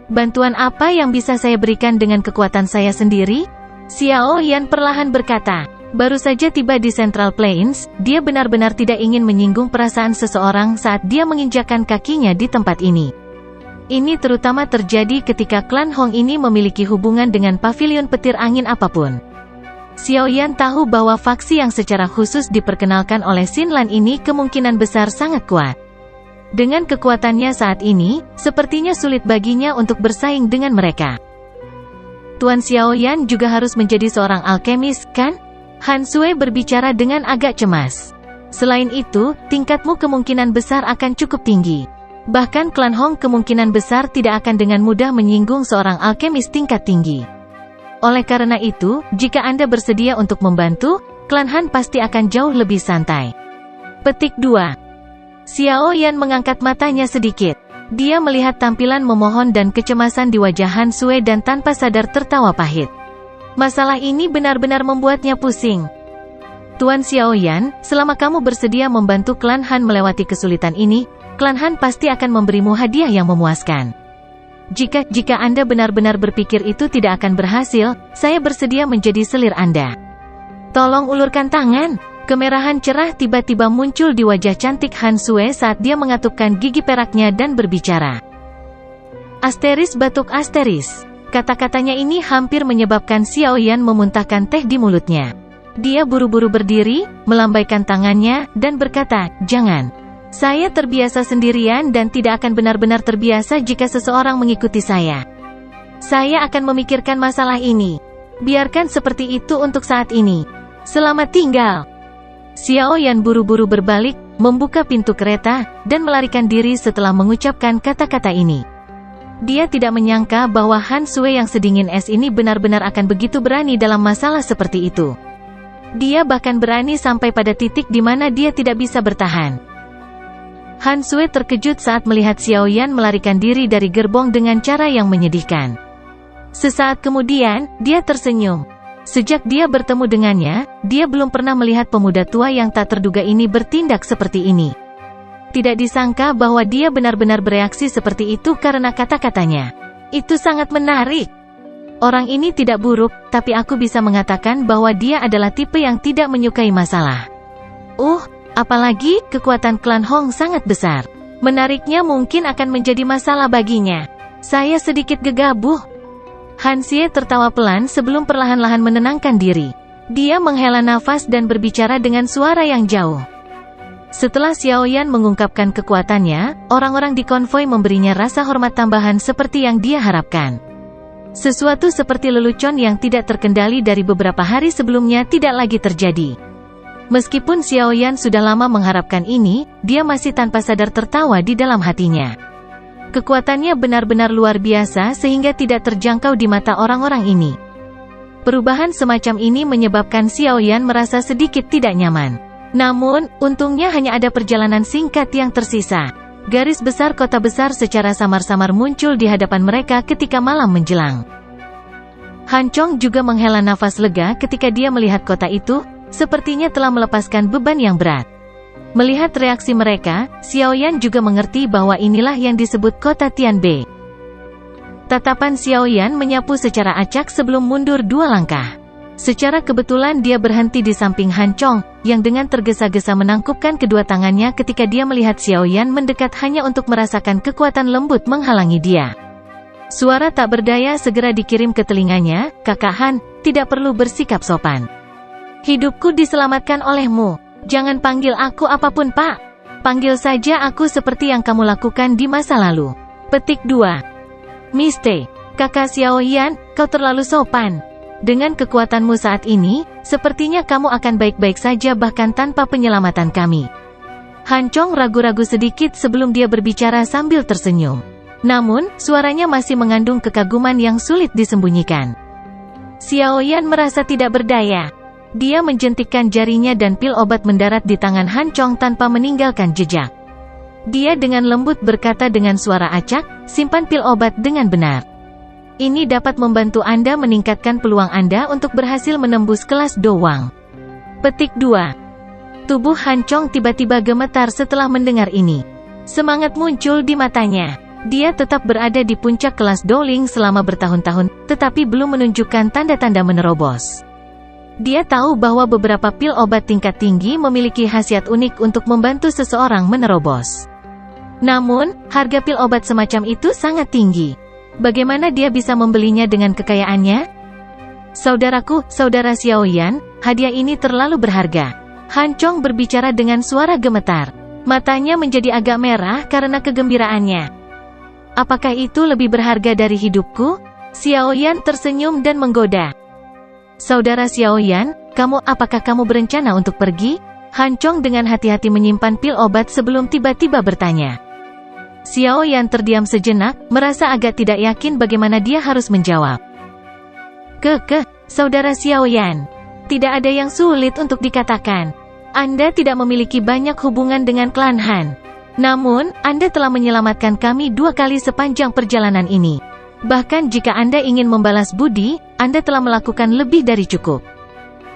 Bantuan apa yang bisa saya berikan dengan kekuatan saya sendiri?" Xiao Yan perlahan berkata. Baru saja tiba di Central Plains, dia benar-benar tidak ingin menyinggung perasaan seseorang saat dia menginjakkan kakinya di tempat ini. Ini terutama terjadi ketika klan Hong ini memiliki hubungan dengan pavilion petir angin apapun. Xiao Yan tahu bahwa faksi yang secara khusus diperkenalkan oleh Xin Lan ini kemungkinan besar sangat kuat. Dengan kekuatannya saat ini, sepertinya sulit baginya untuk bersaing dengan mereka. "Tuan Xiao Yan juga harus menjadi seorang alkemis, kan?" Han Sue berbicara dengan agak cemas. "Selain itu, tingkatmu kemungkinan besar akan cukup tinggi. Bahkan klan Hong kemungkinan besar tidak akan dengan mudah menyinggung seorang alkemis tingkat tinggi. Oleh karena itu, jika Anda bersedia untuk membantu, klan Han pasti akan jauh lebih santai." Petik 2. Xiao Yan mengangkat matanya sedikit. Dia melihat tampilan memohon dan kecemasan di wajah Han Sue dan tanpa sadar tertawa pahit. Masalah ini benar-benar membuatnya pusing. "Tuan Xiao Yan, selama kamu bersedia membantu klan Han melewati kesulitan ini, klan Han pasti akan memberimu hadiah yang memuaskan. Jika Anda benar-benar berpikir itu tidak akan berhasil, saya bersedia menjadi selir Anda." "Tolong ulurkan tangan." Kemerahan cerah tiba-tiba muncul di wajah cantik Han Sue saat dia mengatupkan gigi peraknya dan berbicara. Asteris batuk asteris. Kata-katanya ini hampir menyebabkan Xiao Yan memuntahkan teh di mulutnya. Dia buru-buru berdiri, melambaikan tangannya, dan berkata, "Jangan. Saya terbiasa sendirian dan tidak akan benar-benar terbiasa jika seseorang mengikuti saya. Saya akan memikirkan masalah ini. Biarkan seperti itu untuk saat ini. Selamat tinggal." Xiao Yan buru-buru berbalik, membuka pintu kereta, dan melarikan diri setelah mengucapkan kata-kata ini. Dia tidak menyangka bahwa Han Sui yang sedingin es ini benar-benar akan begitu berani dalam masalah seperti itu. Dia bahkan berani sampai pada titik di mana dia tidak bisa bertahan. Han Sui terkejut saat melihat Xiao Yan melarikan diri dari gerbong dengan cara yang menyedihkan. Sesaat kemudian, dia tersenyum. Sejak dia bertemu dengannya, dia belum pernah melihat pemuda tua yang tak terduga ini bertindak seperti ini. Tidak disangka bahwa dia benar-benar bereaksi seperti itu karena kata-katanya. Itu sangat menarik. Orang ini tidak buruk, tapi aku bisa mengatakan bahwa dia adalah tipe yang tidak menyukai masalah. Apalagi, kekuatan klan Hong sangat besar. Menariknya mungkin akan menjadi masalah baginya. Saya sedikit gegabah. Han Xie tertawa pelan sebelum perlahan-lahan menenangkan diri. Dia menghela nafas dan berbicara dengan suara yang jauh. Setelah Xiao Yan mengungkapkan kekuatannya, orang-orang di konvoi memberinya rasa hormat tambahan seperti yang dia harapkan. Sesuatu seperti lelucon yang tidak terkendali dari beberapa hari sebelumnya tidak lagi terjadi. Meskipun Xiao Yan sudah lama mengharapkan ini, dia masih tanpa sadar tertawa di dalam hatinya. Kekuatannya benar-benar luar biasa sehingga tidak terjangkau di mata orang-orang ini. Perubahan semacam ini menyebabkan Xiao Yan merasa sedikit tidak nyaman. Namun, untungnya hanya ada perjalanan singkat yang tersisa. Garis besar kota besar secara samar-samar muncul di hadapan mereka ketika malam menjelang. Han Chong juga menghela nafas lega ketika dia melihat kota itu, sepertinya telah melepaskan beban yang berat. Melihat reaksi mereka, Xiao Yan juga mengerti bahwa inilah yang disebut kota Tianbei. Tatapan Xiao Yan menyapu secara acak sebelum mundur 2 langkah. Secara kebetulan dia berhenti di samping Han Chong, yang dengan tergesa-gesa menangkupkan kedua tangannya ketika dia melihat Xiao Yan mendekat hanya untuk merasakan kekuatan lembut menghalangi dia. Suara tak berdaya segera dikirim ke telinganya, "Kakak Han, tidak perlu bersikap sopan. Hidupku diselamatkan olehmu. Jangan panggil aku apapun Pak. Panggil saja aku seperti yang kamu lakukan di masa lalu." Petik 2. Miste, Kakak Xiao Yan, kau terlalu sopan. Dengan kekuatanmu saat ini, sepertinya kamu akan baik-baik saja bahkan tanpa penyelamatan kami. Han Chong ragu-ragu sedikit sebelum dia berbicara sambil tersenyum. Namun, suaranya masih mengandung kekaguman yang sulit disembunyikan. Xiao Yan merasa tidak berdaya. Dia menjentikkan jarinya dan pil obat mendarat di tangan Han Chong tanpa meninggalkan jejak. Dia dengan lembut berkata dengan suara acak, "Simpan pil obat dengan benar. Ini dapat membantu Anda meningkatkan peluang Anda untuk berhasil menembus kelas Dowang." Petik 2. Tubuh Han Chong tiba-tiba gemetar setelah mendengar ini. Semangat muncul di matanya. Dia tetap berada di puncak kelas Dowling selama bertahun-tahun, tetapi belum menunjukkan tanda-tanda menerobos. Dia tahu bahwa beberapa pil obat tingkat tinggi memiliki khasiat unik untuk membantu seseorang menerobos. Namun, harga pil obat semacam itu sangat tinggi. Bagaimana dia bisa membelinya dengan kekayaannya? "Saudaraku, saudara Xiao Yan, hadiah ini terlalu berharga." Han Chong berbicara dengan suara gemetar. Matanya menjadi agak merah karena kegembiraannya. "Apakah itu lebih berharga dari hidupku?" Xiao Yan tersenyum dan menggoda. "Saudara Xiao Yan, apakah kamu berencana untuk pergi?" Han Chong dengan hati-hati menyimpan pil obat sebelum tiba-tiba bertanya. Xiao Yan terdiam sejenak, merasa agak tidak yakin bagaimana dia harus menjawab. Saudara Xiao Yan, tidak ada yang sulit untuk dikatakan. Anda tidak memiliki banyak hubungan dengan klan Han. Namun, Anda telah menyelamatkan kami 2 kali sepanjang perjalanan ini. Bahkan jika Anda ingin membalas budi, Anda telah melakukan lebih dari cukup.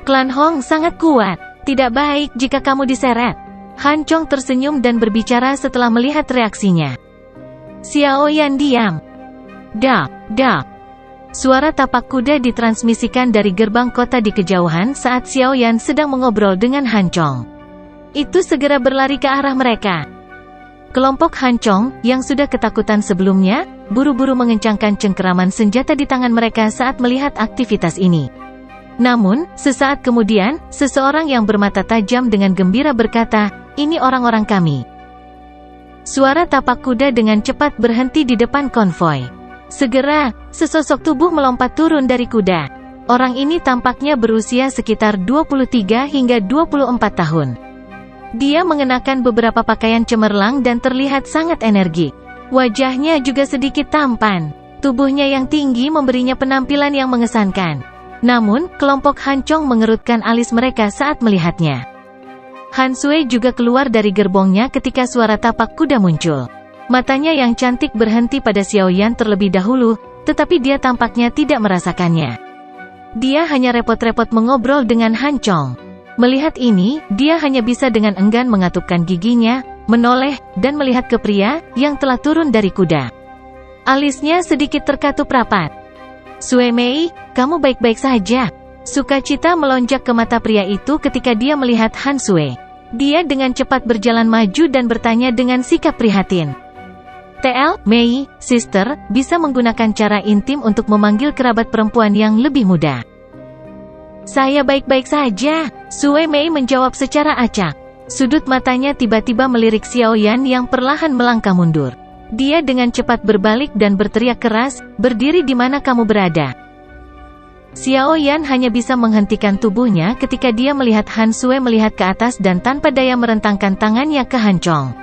Klan Hong sangat kuat. Tidak baik jika kamu diseret. Han Chong tersenyum dan berbicara setelah melihat reaksinya. Xiao Yan diam. Dak. Suara tapak kuda ditransmisikan dari gerbang kota di kejauhan saat Xiao Yan sedang mengobrol dengan Han Chong. Itu segera berlari ke arah mereka. Kelompok Han Chong, yang sudah ketakutan sebelumnya, buru-buru mengencangkan cengkeraman senjata di tangan mereka saat melihat aktivitas ini. Namun, sesaat kemudian, seseorang yang bermata tajam dengan gembira berkata, "Ini orang-orang kami." Suara tapak kuda dengan cepat berhenti di depan konvoi. Segera, sesosok tubuh melompat turun dari kuda. Orang ini tampaknya berusia sekitar 23 hingga 24 tahun. Dia mengenakan beberapa pakaian cemerlang dan terlihat sangat energik. Wajahnya juga sedikit tampan. Tubuhnya yang tinggi memberinya penampilan yang mengesankan. Namun, kelompok Han Chong mengerutkan alis mereka saat melihatnya. Han Sui juga keluar dari gerbongnya ketika suara tapak kuda muncul. Matanya yang cantik berhenti pada Xiao Yan terlebih dahulu, tetapi dia tampaknya tidak merasakannya. Dia hanya repot-repot mengobrol dengan Han Chong. Melihat ini, dia hanya bisa dengan enggan mengatupkan giginya, menoleh, dan melihat ke pria yang telah turun dari kuda. Alisnya sedikit terkatup rapat. "Sui Mei, kamu baik-baik saja?" Sukacita melonjak ke mata pria itu ketika dia melihat Han Sui. Dia dengan cepat berjalan maju dan bertanya dengan sikap prihatin. "TL, Mei, sister, bisa menggunakan cara intim untuk memanggil kerabat perempuan yang lebih muda." "Saya baik-baik saja," Sui Mei menjawab secara acak. Sudut matanya tiba-tiba melirik Xiao Yan yang perlahan melangkah mundur. Dia dengan cepat berbalik dan berteriak keras, "Berdiri di mana kamu berada?" Xiao Yan hanya bisa menghentikan tubuhnya ketika dia melihat Han Sui melihat ke atas dan tanpa daya merentangkan tangannya ke Han Chong.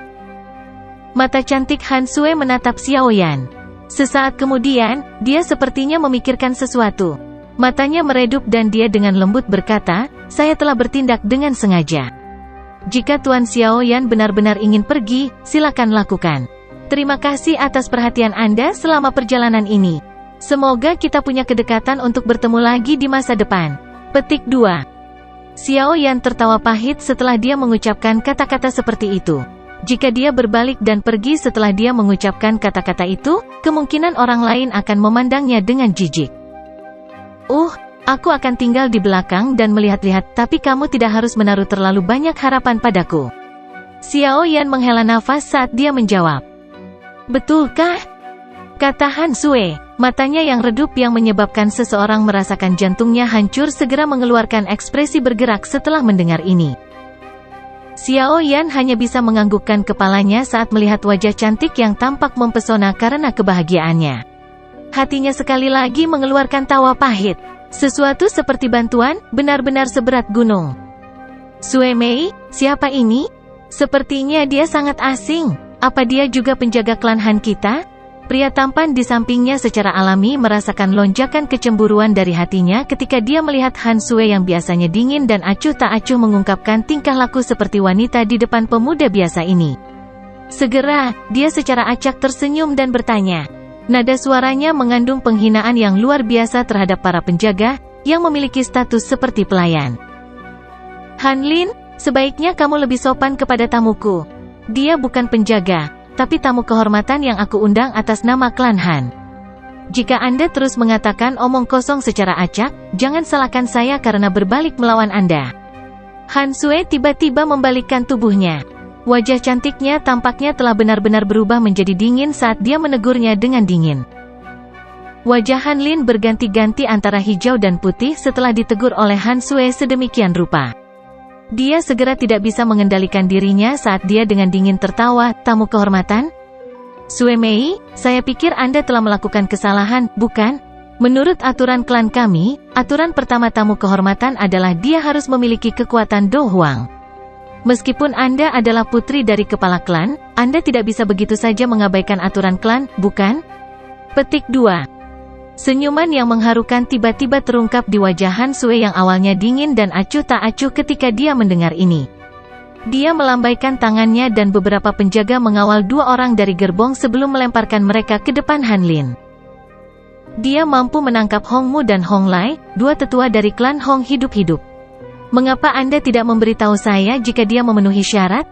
Mata cantik Han Sui menatap Xiao Yan. Sesaat kemudian, dia sepertinya memikirkan sesuatu. Matanya meredup dan dia dengan lembut berkata, "Saya telah bertindak dengan sengaja. Jika Tuan Xiao Yan benar-benar ingin pergi, silakan lakukan. Terima kasih atas perhatian Anda selama perjalanan ini. Semoga kita punya kedekatan untuk bertemu lagi di masa depan." Petik 2. Xiao Yan tertawa pahit setelah dia mengucapkan kata-kata seperti itu. Jika dia berbalik dan pergi setelah dia mengucapkan kata-kata itu, kemungkinan orang lain akan memandangnya dengan jijik. Aku akan tinggal di belakang dan melihat-lihat, tapi kamu tidak harus menaruh terlalu banyak harapan padaku." Xiao Yan menghela nafas saat dia menjawab. "Betulkah?" kata Han Sui. Matanya yang redup yang menyebabkan seseorang merasakan jantungnya hancur segera mengeluarkan ekspresi bergerak setelah mendengar ini. Xiao Yan hanya bisa menganggukkan kepalanya saat melihat wajah cantik yang tampak mempesona karena kebahagiaannya. Hatinya sekali lagi mengeluarkan tawa pahit. Sesuatu seperti bantuan, benar-benar seberat gunung. "Sui Mei, siapa ini? Sepertinya dia sangat asing. Apa dia juga penjaga klan Han kita?" Pria tampan di sampingnya secara alami merasakan lonjakan kecemburuan dari hatinya ketika dia melihat Han Sui yang biasanya dingin dan acuh tak acuh mengungkapkan tingkah laku seperti wanita di depan pemuda biasa ini. Segera, dia secara acak tersenyum dan bertanya. Nada suaranya mengandung penghinaan yang luar biasa terhadap para penjaga, yang memiliki status seperti pelayan. "Han Lin, sebaiknya kamu lebih sopan kepada tamuku. Dia bukan penjaga, tapi tamu kehormatan yang aku undang atas nama klan Han. Jika Anda terus mengatakan omong kosong secara acak, jangan salahkan saya karena berbalik melawan Anda." Han Sui tiba-tiba membalikkan tubuhnya. Wajah cantiknya tampaknya telah benar-benar berubah menjadi dingin saat dia menegurnya dengan dingin. Wajah Han Lin berganti-ganti antara hijau dan putih setelah ditegur oleh Han Sui sedemikian rupa. Dia segera tidak bisa mengendalikan dirinya saat dia dengan dingin tertawa, "Tamu kehormatan? Sui Mei, saya pikir Anda telah melakukan kesalahan, bukan? Menurut aturan klan kami, aturan pertama tamu kehormatan adalah dia harus memiliki kekuatan Do Huang. Meskipun Anda adalah putri dari kepala klan, Anda tidak bisa begitu saja mengabaikan aturan klan, bukan?" Petik 2. Senyuman yang mengharukan tiba-tiba terungkap di wajah Han Sui yang awalnya dingin dan acuh tak acuh ketika dia mendengar ini. Dia melambaikan tangannya dan beberapa penjaga mengawal dua orang dari gerbong sebelum melemparkan mereka ke depan Han Lin. Dia mampu menangkap Hong Mu dan Hong Lai, dua tetua dari klan Hong hidup-hidup. "Mengapa Anda tidak memberitahu saya jika dia memenuhi syarat?"